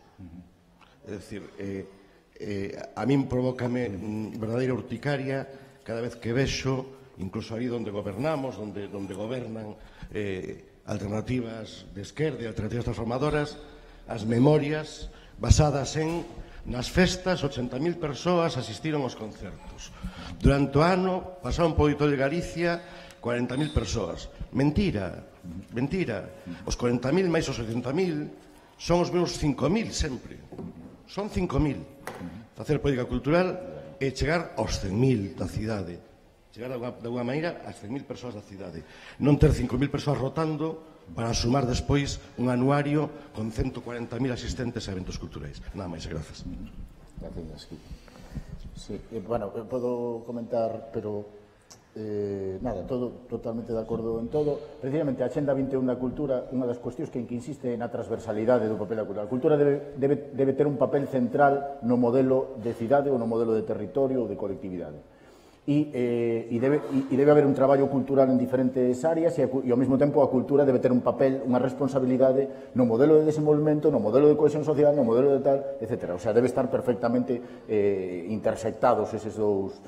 É dicir, a min provócame verdadeira urticaria cada vez que vexo, incluso aí onde gobernamos, onde gobernan alternativas de esquerda e alternativas transformadoras, as memorias basadas en nas festas 80.000 persoas asistiron aos concertos. Durante o ano pasaron por Auditorio de Galicia 40.000 persoas. Mentira, mentira. Os 40.000 máis os 80.000 son os meus 5.000 sempre. Son 5.000. Facer política cultural é chegar aos 100.000 da cidade. Chegar de alguma maneira ás 100.000 persoas da cidade. Non ter 5.000 persoas rotando para sumar despois un anuario con 140.000 asistentes a eventos culturais. Nada máis, grazas. Gracias. Sí, bueno, podo comentar, pero nada, todo totalmente de acordo en todo. Precisamente a Axenda 21 da Cultura, unha das cuestións que insiste na transversalidade do papel da cultura. A cultura debe ter un papel central no modelo de cidade ou no modelo de territorio ou de colectividade. E debe haber un traballo cultural en diferentes áreas e ao mesmo tempo a cultura debe ter un papel, unha responsabilidade no modelo de desenvolvemento, no modelo de cohesión social, no modelo de tal, etc. O sea, debe estar perfectamente intersectados eses dous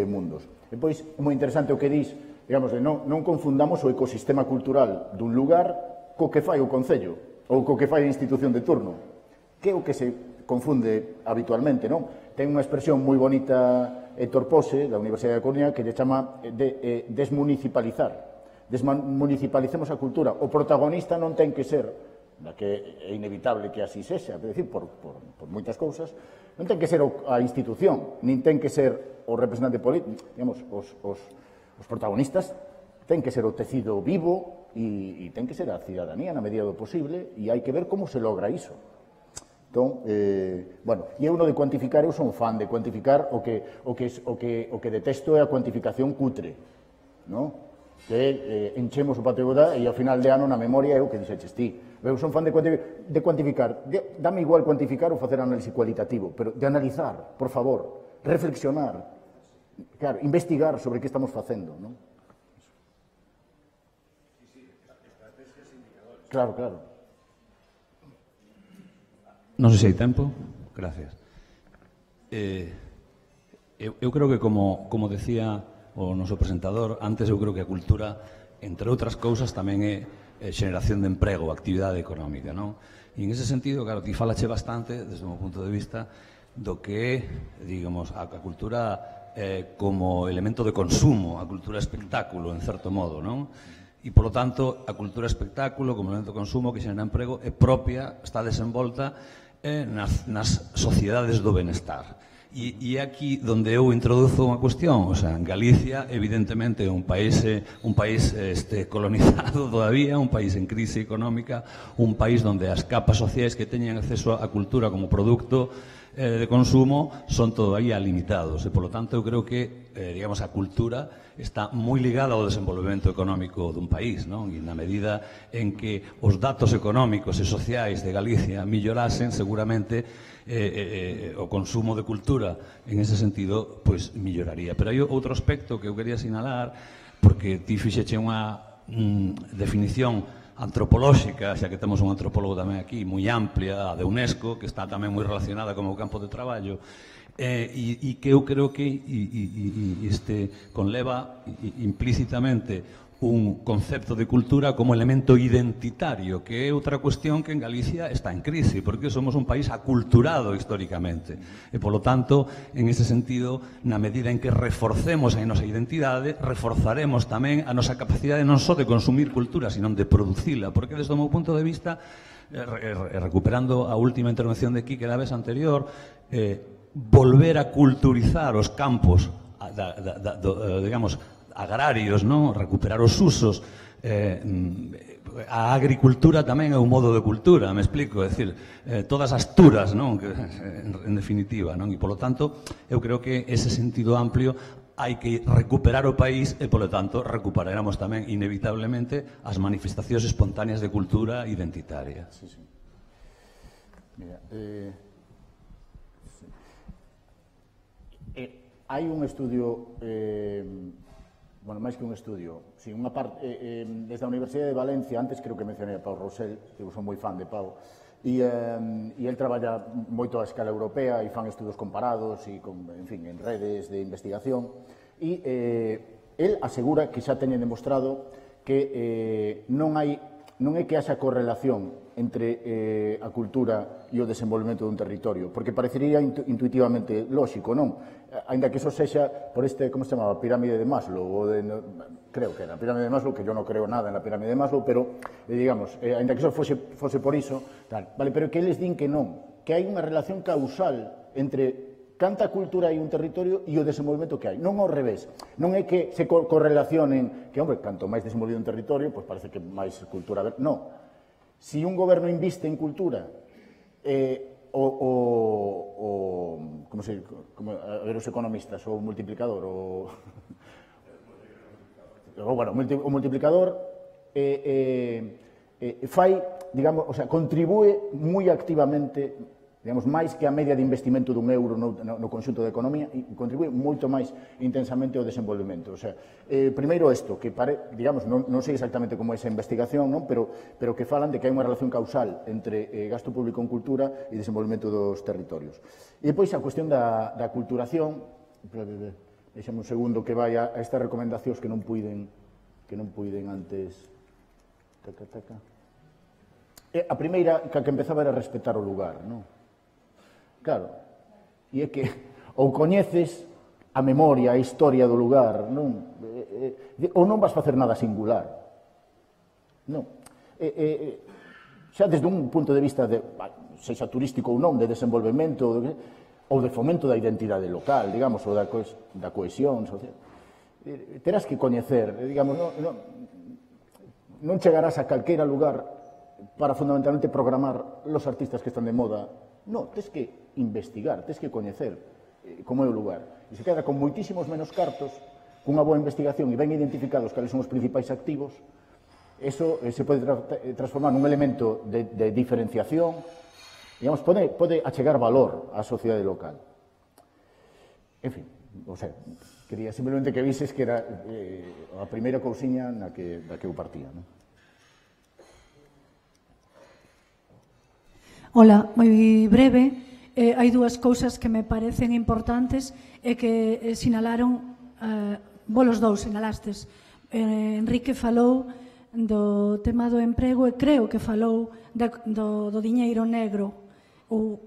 mundos. E pois, moi interesante o que dis, digamos, non confundamos o ecosistema cultural dun lugar co que fai o concello ou co que fai a institución de turno, que é o que se confunde habitualmente, non? Ten unha expresión moi bonita Héctor Pose, da Universidade de Coruña, que lle chama desmunicipalizar. Desmunicipalicemos a cultura. O protagonista non ten que ser, da que é inevitable que así sexa, é dicir, por moitas cousas, non ten que ser a institución, nin ten que ser o representante político, digamos, os protagonistas ten que ser o tecido vivo e ten que ser a cidadanía na medida do posible e hai que ver como se logra iso. Entón, bueno, e eu no de cuantificar, eu son fan de cuantificar o que detesto é a cuantificación cutre, non? Que enchemos o patio e ao final de ano na memoria é o que dixeches ti. Eu son fan de cuantificar. Dame igual cuantificar ou facer análisis cualitativo, pero de analizar, por favor, reflexionar, claro, investigar sobre que estamos facendo, non? Claro, claro. Non sei se hai tempo. Gracias. Eu creo que, como decía o noso presentador, antes eu creo que a cultura, entre outras cousas, tamén é xeración de emprego, actividade económica, non? E en ese sentido, claro, ti falache bastante, desde o meu punto de vista, do que é, digamos, a cultura como elemento de consumo, a cultura espectáculo, en certo modo, non? E, polo tanto, a cultura espectáculo como elemento de consumo que xera emprego é propia, está desenvolta nas sociedades do benestar. E é aquí onde eu introduzo unha cuestión. O sea, en Galicia, evidentemente, é un país colonizado todavía, un país en crise económica, un país onde as capas sociais que teñen acceso á cultura como produto de consumo son todavía limitados. E, polo tanto, eu creo que, digamos, a cultura está moi ligada ao desenvolvemento económico dun país, non? E na medida en que os datos económicos e sociais de Galicia mellorasen, seguramente o consumo de cultura en ese sentido, pois, melloraría. Pero hai outro aspecto que eu quería sinalar, porque ti fixeche unha definición antropolóxica, xa que temos un antropólogo tamén aquí, moi amplia, a de UNESCO, que está tamén moi relacionada con o campo de traballo, e que eu creo que conleva implícitamente un concepto de cultura como elemento identitario, que é outra cuestión que en Galicia está en crise, porque somos un país aculturado históricamente. E, polo tanto, en ese sentido, na medida en que reforcemos a nosa identidade, reforzaremos tamén a nosa capacidade non só de consumir cultura, sino de producila, porque desde o meu punto de vista, recuperando a última intervención de Quique da vez anterior, volver a culturizar os campos, digamos, agrarios, non? Recuperar os usos, a agricultura tamén é un modo de cultura, me explico, é dicir, todas as turas, non? En definitiva, non? E, polo tanto, eu creo que ese sentido amplio hai que recuperar o país e, polo tanto, recuperaremos tamén, inevitablemente, as manifestacións espontáneas de cultura identitaria. Sí, sí. Mira, hai un estudio, bueno, máis que un estudio, sí, unha parte, desde a Universidade de Valencia, antes creo que mencionei a Pau Rosell, que eu son moi fan de Pau, e el traballa moito a escala europea e fan estudos comparados e, en fin, en redes de investigación, e el asegura que xa teñen demostrado que non é que haxa correlación entre a cultura e o desenvolvemento dun territorio, porque parecería intuitivamente lóxico, non? Ainda que eso sexa por como se chamaba, pirámide de Maslow, creo que era a pirámide de Maslow, que yo non creo nada en la pirámide de Maslow, pero, digamos, ainda que eso fose por iso, tal, vale, pero que eles din que non, que hai unha relación causal entre canta cultura hai un territorio e o desenvolvemento que hai, non ao revés, non é que se correlacionen, que, hombre, canto máis desenvolvido un territorio, pois parece que máis cultura, non. Si un goberno inviste en cultura, como a ver os economistas, o multiplicador, o multiplicador fai, digamos, o sea, contribúe moi activamente, digamos, máis que a media de investimento dun euro no conxunto da economía, e contribúe moito máis intensamente ao desenvolvemento. O sea, primeiro isto, que digamos, non sei exactamente como é esa investigación, non? Pero que falan de que hai unha relación causal entre gasto público en cultura e desenvolvemento dos territorios. E depois a cuestión da culturación, deixame un segundo que vai a estas recomendacións que non puiden antes. A primeira que empezaba era respetar o lugar, non? Claro, e é que ou coñeces a memoria, a historia do lugar, non? Ou non vas facer nada singular. Non. Xa desde un punto de vista, sexa turístico ou non, de desenvolvemento ou de fomento da identidade local, digamos, ou da cohesión social, terás que coñecer, digamos, non chegarás a calqueira lugar para fundamentalmente programar los artistas que están de moda Non, tens que investigar, tens que coñecer como é o lugar. E se queda con moitísimos menos cartos, cunha boa investigación e ben identificados cales son os principais activos, eso se pode transformar nun elemento de diferenciación, digamos, pode achegar valor á sociedade local. En fin, o sea, quería simplemente que vises que era a primeira cousiña da que eu partía, non? Ola, moi breve. Hai dúas cousas que me parecen importantes e que sinalaron, vos dous sinalastes. Enrique falou do tema do emprego e creo que falou do diñeiro negro.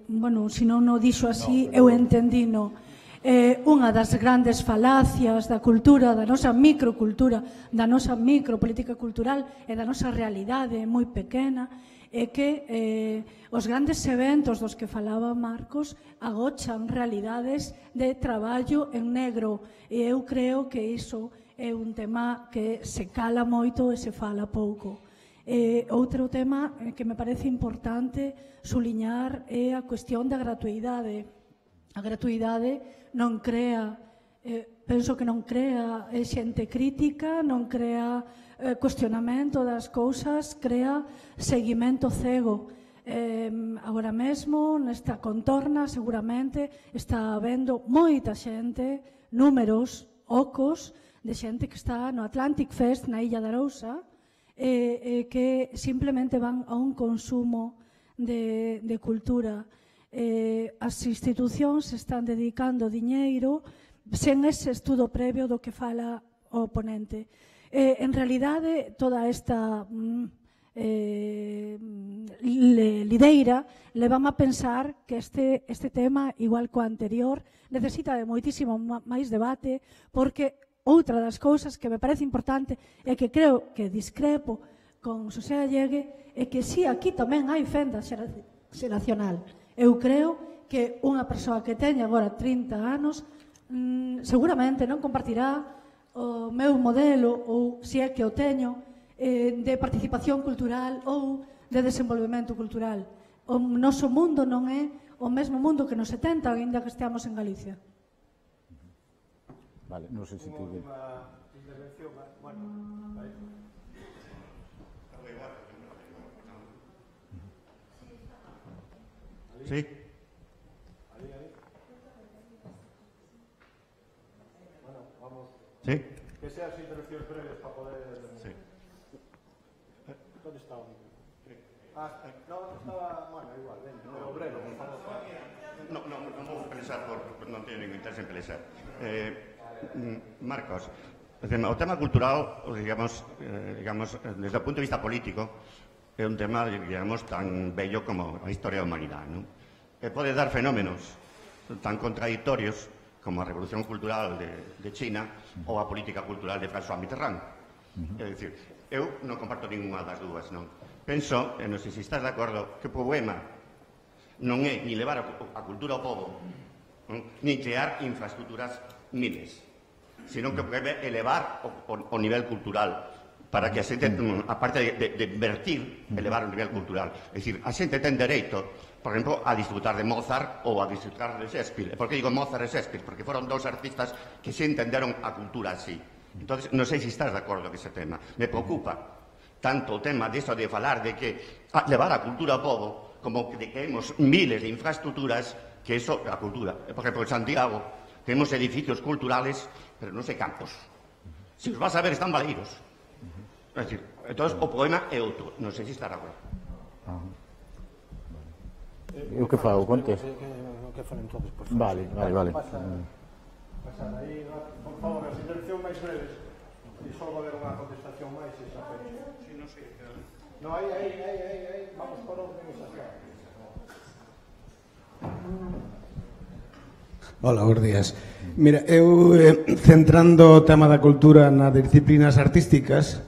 Bueno, se non o dixo así, eu entendino. Unha das grandes falacias da cultura, da nosa microcultura, da nosa micropolítica cultural e da nosa realidade moi pequena, é que os grandes eventos dos que falaba Marcos agochan realidades de traballo en negro, e eu creo que iso é un tema que se cala moito e se fala pouco. Outro tema que me parece importante suliñar é a cuestión da gratuidade. A gratuidade non crea, penso que non crea xente crítica, non crea cuestionamento das cousas, crea seguimento cego. Agora mesmo, nesta contorna, seguramente, está habendo moita xente, números, ocos, de xente que está no Atlantic Fest, na Illa de Arousa, que simplemente van a un consumo de cultura. As institucións están dedicando diñeiro sen ese estudo previo do que fala o ponente. En realidade, toda esta lideira levame a pensar que este tema, igual co anterior, necesita de moitísimo máis debate, porque outra das cousas que me parece importante é que creo que discrepo con Xosé Allegue é que si aquí tamén hai fenda xeracional. Eu creo que unha persoa que teña agora 30 anos seguramente non compartirá o meu modelo, ou se é que o teño, de participación cultural ou de desenvolvemento cultural. O noso mundo non é o mesmo mundo que nos 70, ainda que esteamos en Galicia. Vale, non sei se te... Última intervención, bueno, vai. Sí. Bueno, vamos. Sí. Que sean as intervencións breves para poder... Sí. ¿Dónde estaba? No, estaba... Bueno, igual, ven, pero breve, por favor. Non vou pensar, non teño ningún interés en pensar. Marcos, o tema cultural, digamos, desde o punto de vista político, é un tema, digamos, tan bello como a historia da humanidade, non? E pode dar fenómenos tan contradictorios como a revolución cultural de China ou a política cultural de François Mitterrand. É dicir, eu non comparto ninguna das dúas, non? Penso, e non sei se estás de acordo, que o problema non é ni levar a cultura ao pobo, ni crear infraestructuras miles, sino que debe elevar o nivel cultural para que a xente, aparte de invertir, elevar o nivel cultural. É dicir, a xente ten dereito, por exemplo, a disfrutar de Mozart ou a disfrutar de Shakespeare. Por que digo Mozart e Shakespeare? Porque foron dous artistas que se entenderon a cultura así. Entón, non sei se estás de acordo con ese tema. Me preocupa tanto o tema de falar de que levar a cultura ao pobo, como de que temos miles de infraestructuras, que eso é a cultura. Por exemplo, en Santiago temos edificios culturales, pero non sei campos. Se os vas a ver, están baleiros. É dicir, entón, o problema é outro. Non sei se está de acordo. Eu que fago, contes? Que fan entonces, por favor? Vale. Pasar aí, por favor, as intervencións máis breves. E só va haber unha contestación máis e xa fecho. Si, non sei. No, aí. Vamos por organización. Hola, bons días. Mira, eu, centrando o tema da cultura nas disciplinas artísticas,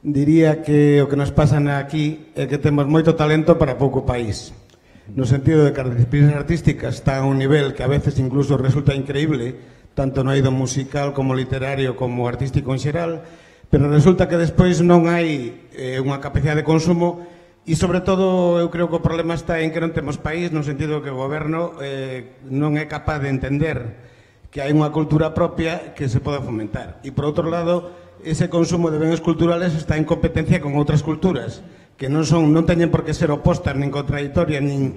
diría que o que nos pasa aquí é que temos moito talento para pouco país. No sentido de que as disciplinas artísticas están a un nivel que a veces incluso resulta increíble, tanto no eido musical como literario como artístico en xeral, pero resulta que despois non hai unha capacidade de consumo E, sobre todo, eu creo que o problema está en que non temos país, no sentido que o goberno non é capaz de entender que hai unha cultura propia que se pode fomentar. E, por outro lado, ese consumo de bens culturales está en competencia con outras culturas, que non teñen por que ser opostas, nin contradictorias, nin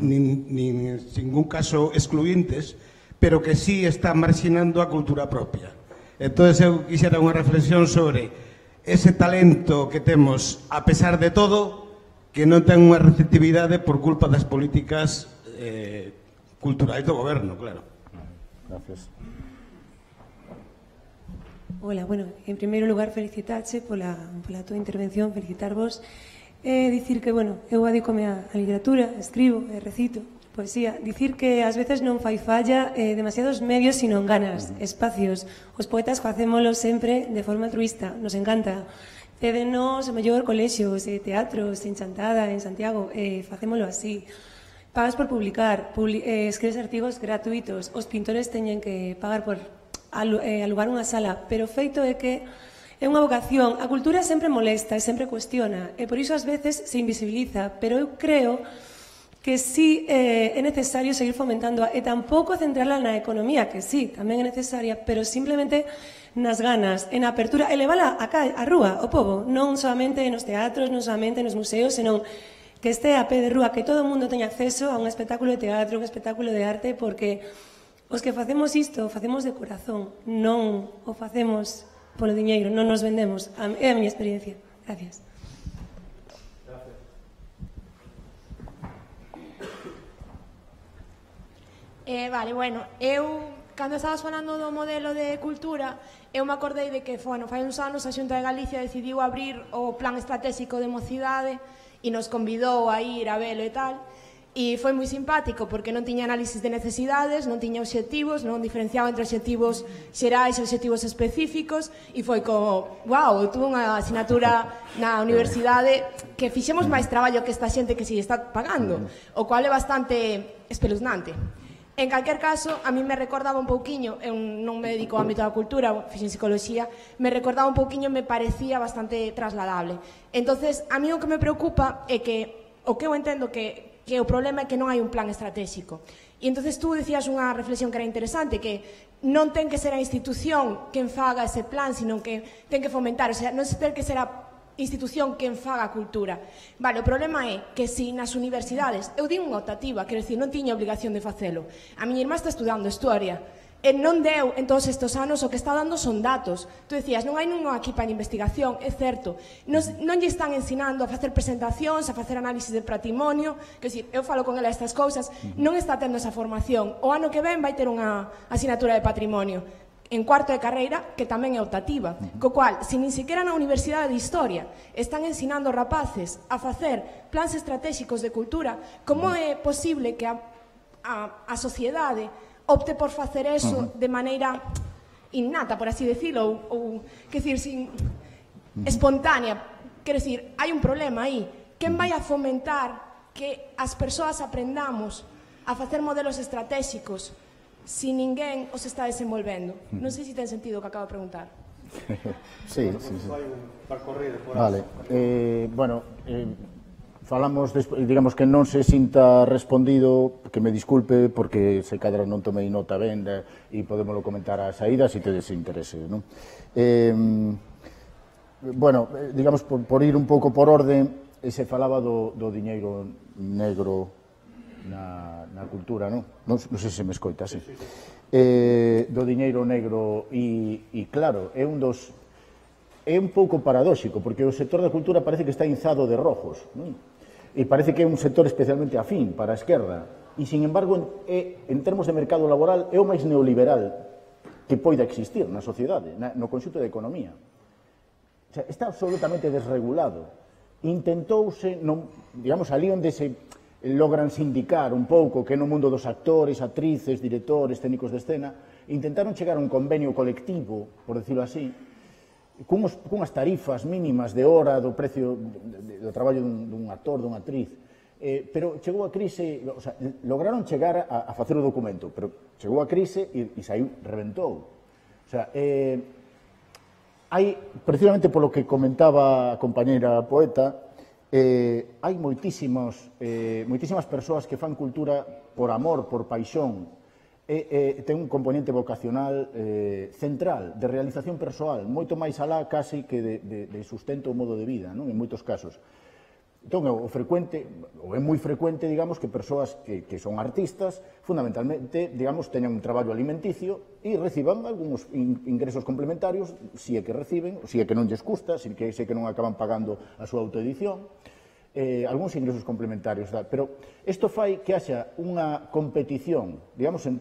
ningún caso excluyentes, pero que sí está marxinando a cultura propia. Entón, eu quixera unha reflexión sobre ese talento que temos, a pesar de todo, que non ten unha receptividade por culpa das políticas culturais do goberno, claro. Gracias. Hola, bueno, en primeiro lugar felicitarche pola túa intervención, felicitarvos e dicir que, bueno, eu adícome á literatura, escribo e recito poesía, dicir que ás veces non fai falla demasiados medios sino ganas, espacios. Os poetas facémolo sempre de forma altruista, nos encanta. Cédenos o mellor colexios, teatros, en Chantada, en Santiago, facémolo así. Pagas por publicar, escribes artigos gratuitos, os pintores teñen que pagar por alugar unha sala, pero o feito é que é unha vocación. A cultura sempre molesta e sempre cuestiona, e por iso ás veces se invisibiliza, pero eu creo que sí é necesario seguir fomentándoa e tampouco centrarla na economía, que sí, tamén é necesaria, pero simplemente nas ganas, en apertura, e levala a rúa, o povo, non solamente nos teatros, non solamente nos museos, senón que este a pé de rúa, que todo o mundo teña acceso a un espectáculo de teatro, un espectáculo de arte, porque os que facemos isto, o facemos de corazón, non o facemos polo diñeiro, non nos vendemos. É a miña experiencia. Gracias. Vale, bueno, eu, cando estabas falando do modelo de cultura, eu me acordei de que, bueno, fai uns anos a Xunta de Galicia decidiu abrir o Plan Estratégico de Mocidade e nos convidou a ir a velo e tal, e foi moi simpático porque non tiña análisis de necesidades, non tiña obxectivos, non diferenciaba entre obxectivos xerais e obxectivos específicos, e foi como, wow, eu tuve unha asignatura na universidade que fixemos máis traballo que esta xente que se está pagando, o cual é bastante espeluznante. En calquer caso, a mí me recordaba un pouquiño, eu non me dedico ao ámbito da cultura, fixen psicología, me recordaba un pouquiño e me parecía bastante trasladable. Entonces, a mí o que me preocupa é que, o que eu entendo que o problema é que non hai un plan estratégico. E entonces tú decías unha reflexión que era interesante, que non ten que ser a institución quen faga ese plan, sino que ten que fomentar, o sea, non ten que ser a institución quen faga a cultura. Vale, o problema é que se nas universidades, eu di unha optativa, quero dicir, non tiña obligación de facelo. A miña irmá está estudando historia, e non deu en todos estes anos, o que está dando son datos. Tú decías, non hai nunha equipa de investigación, é certo, non lle están ensinando a facer presentacións, a facer análisis de patrimonio, quero dicir, eu falo con ela estas cousas, non está tendo esa formación. O ano que ven vai ter unha asignatura de patrimonio en cuarto de carreira, que tamén é optativa, co cual, se nin sequera na Universidade de Historia están ensinando rapaces a facer plans estratégicos de cultura, como é posible que a sociedade opte por facer eso de maneira innata, por así decirlo, ou quer dicir, sin espontánea? Quer dicir, hai un problema aí. Quen vai a fomentar que as persoas aprendamos a facer modelos estratégicos si ninguén os está desenvolvendo? Non sei se ten sentido o que acabo de preguntar. Sí. Vale. Bueno, falamos, digamos que non se sinta respondido, que me disculpe, porque se cadra non tomei nota ben e podémoslo comentar a saída se tedes interese, non? Bueno, digamos, por ir un pouco por orden, se falaba do diñeiro negro na cultura, non? Non sei se me escoita, sí. Do diñeiro negro e claro, é un pouco paradóxico, porque o sector da cultura parece que está inzado de rojos, non? E parece que é un sector especialmente afín para a esquerda, e, sin embargo, en termos de mercado laboral, é o máis neoliberal que poida existir na sociedade, no conxunto da economía. O sea, está absolutamente desregulado. Intentouse, digamos, ali onde se logran sindicar un pouco, que no mundo dos actores, actrices, directores, técnicos de escena, intentaron chegar a un convenio colectivo, por decirlo así, cunhas tarifas mínimas de hora do precio do traballo dun actor, dunha actriz, pero chegou a crise, o sea, lograron chegar a facer o documento, pero chegou a crise e saiu, reventou. O sea, hai, precisamente polo que comentaba a compañeira poeta, hai moitísimas persoas que fan cultura por amor, por paixón, ten un componente vocacional central, de realización persoal, moito máis alá casi que de sustento ou modo de vida, non? En moitos casos. Entón, é moi frecuente, digamos, que persoas que son artistas, fundamentalmente, digamos, teñan un traballo alimenticio e reciban algúns ingresos complementarios, si é que reciben, si é que non lles custa, si é que non acaban pagando a súa autoedición, algúns ingresos complementarios, pero isto fai que haxa unha competición, digamos, se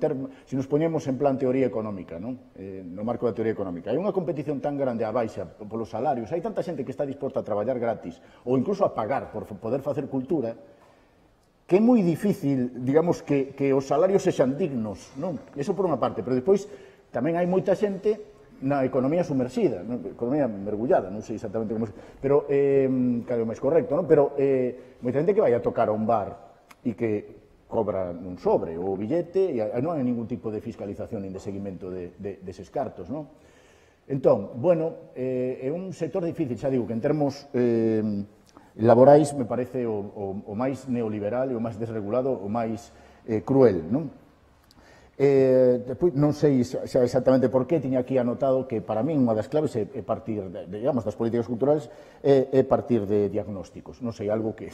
nos poñemos en plan teoría económica, non? No marco da teoría económica, hai unha competición tan grande a baixa polos salarios, hai tanta xente que está disposta a traballar gratis ou incluso a pagar por poder facer cultura, que é moi difícil, digamos, que os salarios sexan dignos, non? Eso por unha parte, pero despois tamén hai moita xente na economía sumersida, economía mergullada, non sei exactamente como, pero claro, é máis correcto, non? Pero moita xente que vai a tocar a un bar e que cobra un sobre ou billete e non hai ningún tipo de fiscalización nin de seguimento deses cartos, non? Entón, bueno, é un sector difícil, xa digo, que en termos laborais me parece o máis neoliberal e o máis desregulado, o máis cruel, non? Depois, non sei xa exactamente por qué, tiña aquí anotado que para min unha das claves é partir, digamos, das políticas culturales é partir de diagnósticos, non sei, algo que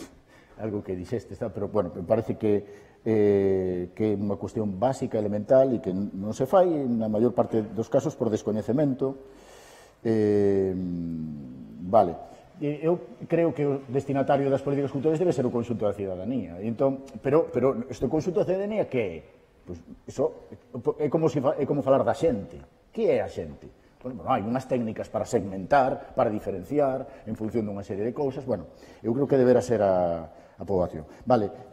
dixeste, pero, bueno, me parece que é unha cuestión básica, elemental, e que non se fai, na maior parte dos casos, por descoñecemento. Vale. Eu creo que o destinatario das políticas culturales debe ser o conxunto da cidadanía, pero este conxunto da cidadanía que é? Pois iso é como falar da xente. Que é a xente? Bueno, hai unhas técnicas para segmentar, para diferenciar, en función dunha serie de cousas. Bueno, eu creo que deberá ser a poboación. Vale,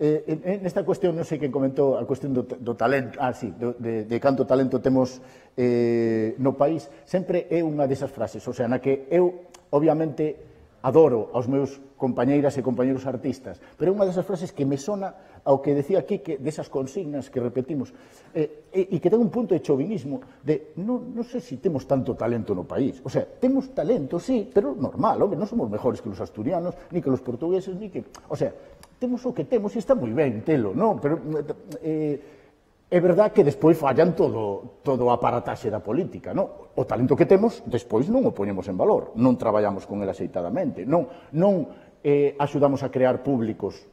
nesta cuestión, non sei quen comentou a cuestión do talento, de canto talento temos no país, sempre é unha desas frases, o sea, na que eu, obviamente, adoro aos meus compañeiras e compañeros artistas, pero é unha desas frases que me sona ao que decía aquí, que desas consignas que repetimos, e que ten un punto de chauvinismo, de non sei se temos tanto talento no país, o sea, temos talento, sí, pero normal, non somos mejores que os asturianos, ni que os portugueses, ni que, o sea, temos o que temos e está moi ben telo, non? Pero é verdad que despois fallan todo o aparataxe da política, non? O talento que temos, despois non o poñemos en valor, non traballamos con ele axeitadamente, non axudamos a crear públicos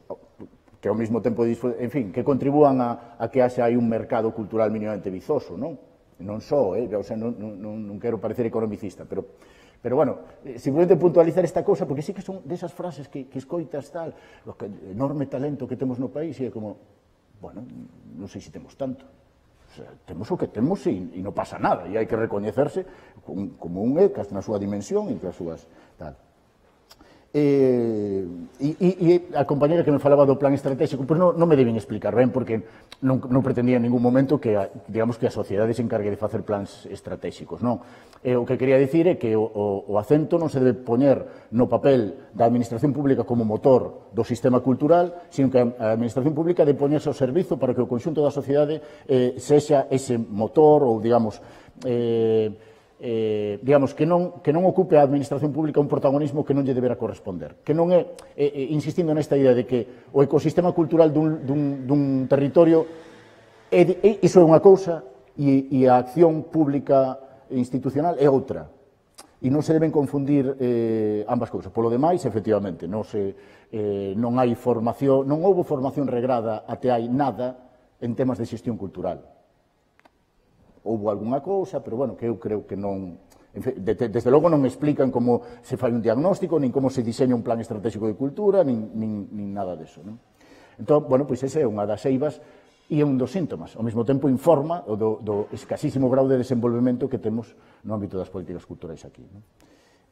que ao mesmo tempo, en fin, que contribúan a que haxa aí un mercado cultural mínimamente vizoso, non? Non só, o sea, non quero parecer economicista, pero bueno, simplemente puntualizar esta cousa, porque sí que son desas frases que escoitas tal, o enorme talento que temos no país, e é como, bueno, non sei se temos tanto. O sea, temos o que temos e non pasa nada, e hai que recoñecerse como un ECAS na súa dimensión e as súas tal. E a compañera que me falaba do plan estratégico, pois non me deben explicar ben, porque non pretendía en ningún momento que, digamos, que a sociedade se encargue de facer plans estratégicos, non? O que quería dicir é que o acento non se debe poñer no papel da administración pública como motor do sistema cultural, sino que a administración pública debe poñerse ao servizo para que o conxunto da sociedade sexa ese motor, ou, digamos, que non ocupe a administración pública un protagonismo que non lle debera corresponder, que non é, insistindo nesta idea de que o ecosistema cultural dun territorio iso é unha cousa e a acción pública institucional é outra, e non se deben confundir ambas cousas. Polo demais, efectivamente, non hai formación, non houve formación regrada até hai nada en temas de xestión cultural. Houve algunha cousa, pero, bueno, que eu creo que non... Desde logo non explican como se fai un diagnóstico, nin como se diseña un plan estratégico de cultura, nin nada deso, non? Entón, bueno, pois esa é unha das eivas e é un dos síntomas. Ao mesmo tempo informa do escasísimo grau de desenvolvemento que temos no ámbito das políticas culturais aquí, non?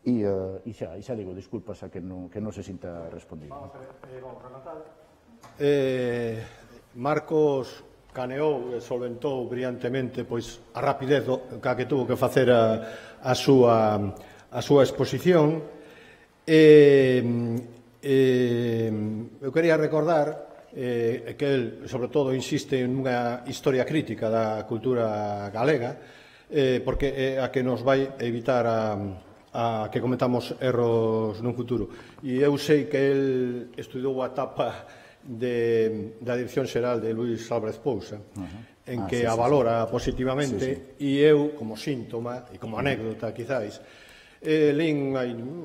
E xa digo, disculpas a que non se sinta respondido. Vamos a rematar. Marcos caneou e solventou brillantemente pois a rapidez que tuvo que facer a súa exposición. Eu quería recordar que el, sobre todo, insiste en unha historia crítica da cultura galega, porque é a que nos vai evitar a que comentamos erros nun futuro. E eu sei que el estudou a etapa da Dirección Xeral de Luís Álvarez Pousa, en que a valora positivamente, e eu, como síntoma e como anécdota, quizáis, lín,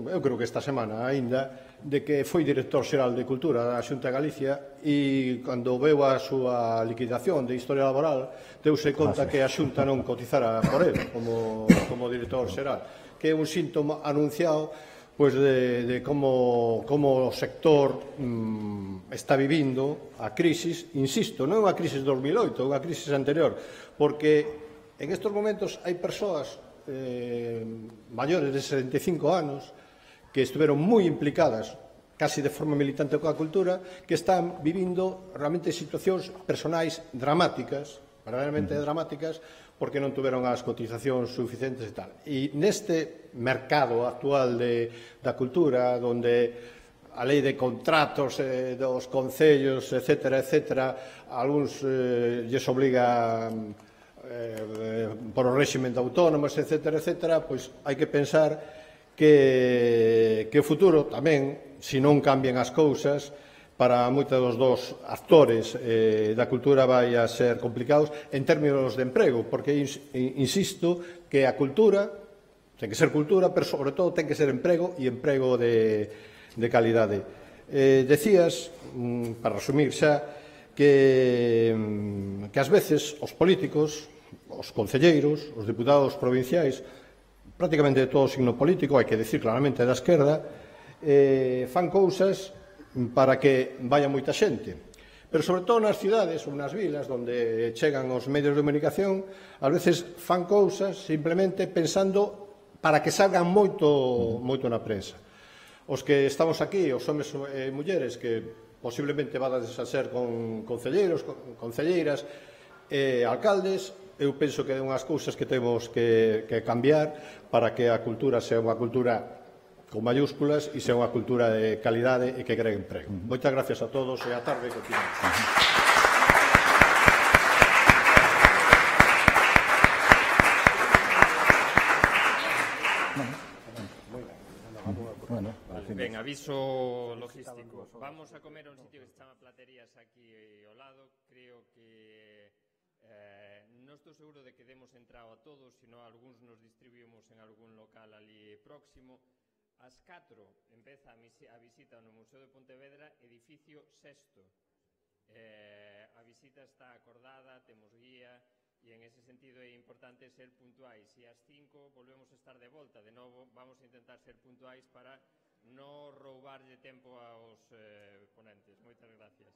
eu creo que esta semana aínda, de que foi director xeral de Cultura da Xunta de Galicia e cando veu a súa liquidación de Historia Laboral deuse conta que a Xunta non cotizara por ele como director xeral, que é un síntoma anunciado pois de como o sector está vivindo a crisis, insisto, non é unha crisis de 2008, é unha crisis anterior, porque en estes momentos hai persoas maiores de 75 anos que estiveron moi implicadas casi de forma militante coa cultura, que están vivindo realmente situacións personais dramáticas, verdadeiramente dramáticas, porque non tuveron as cotizacións suficientes e tal. E neste mercado actual da cultura, onde a lei de contratos dos concellos, etcétera, etcétera, a algúns lles obliga por o réximen de autónomos, etcétera, etcétera, pois hai que pensar que o futuro tamén, se non cambian as cousas, para moitos dos actores da cultura vai a ser complicados en términos de emprego, porque insisto que a cultura ten que ser cultura, pero sobre todo ten que ser emprego e emprego de calidade. Decías, para resumir xa, que ás veces os políticos, os concelleiros, os diputados provinciais, prácticamente de todo signo político, hai que decir claramente da esquerda, fan cousas para que vaya moita xente. Pero sobre todo nas cidades ou nas vilas onde chegan os medios de comunicación, ás veces fan cousas simplemente pensando para que salgan moito na prensa. Os que estamos aquí, os homes e mulleres que posiblemente vadades a ser con concelleiros, concelleiras e alcaldes, eu penso que é unhas cousas que temos que cambiar para que a cultura sea unha cultura con mayúsculas e sea unha cultura de calidade e que cree emprego. Moitas gracias a todos e a tarde continuamos. Ben, aviso logístico. Vamos a comer a un sitio que se chama Platerías aquí ao lado. Creo que non estou seguro de que demos entrado a todos, sino algúns nos distribuímos en algún local ali próximo. Ás 4 empeza a visita no Museo de Pontevedra, edificio 6º. A visita está acordada, temos guía, e en ese sentido é importante ser puntuais. E ás 5 volvemos a estar de volta. De novo, vamos a intentar ser puntuais para non roubarlle tempo aos ponentes. Moitas gracias.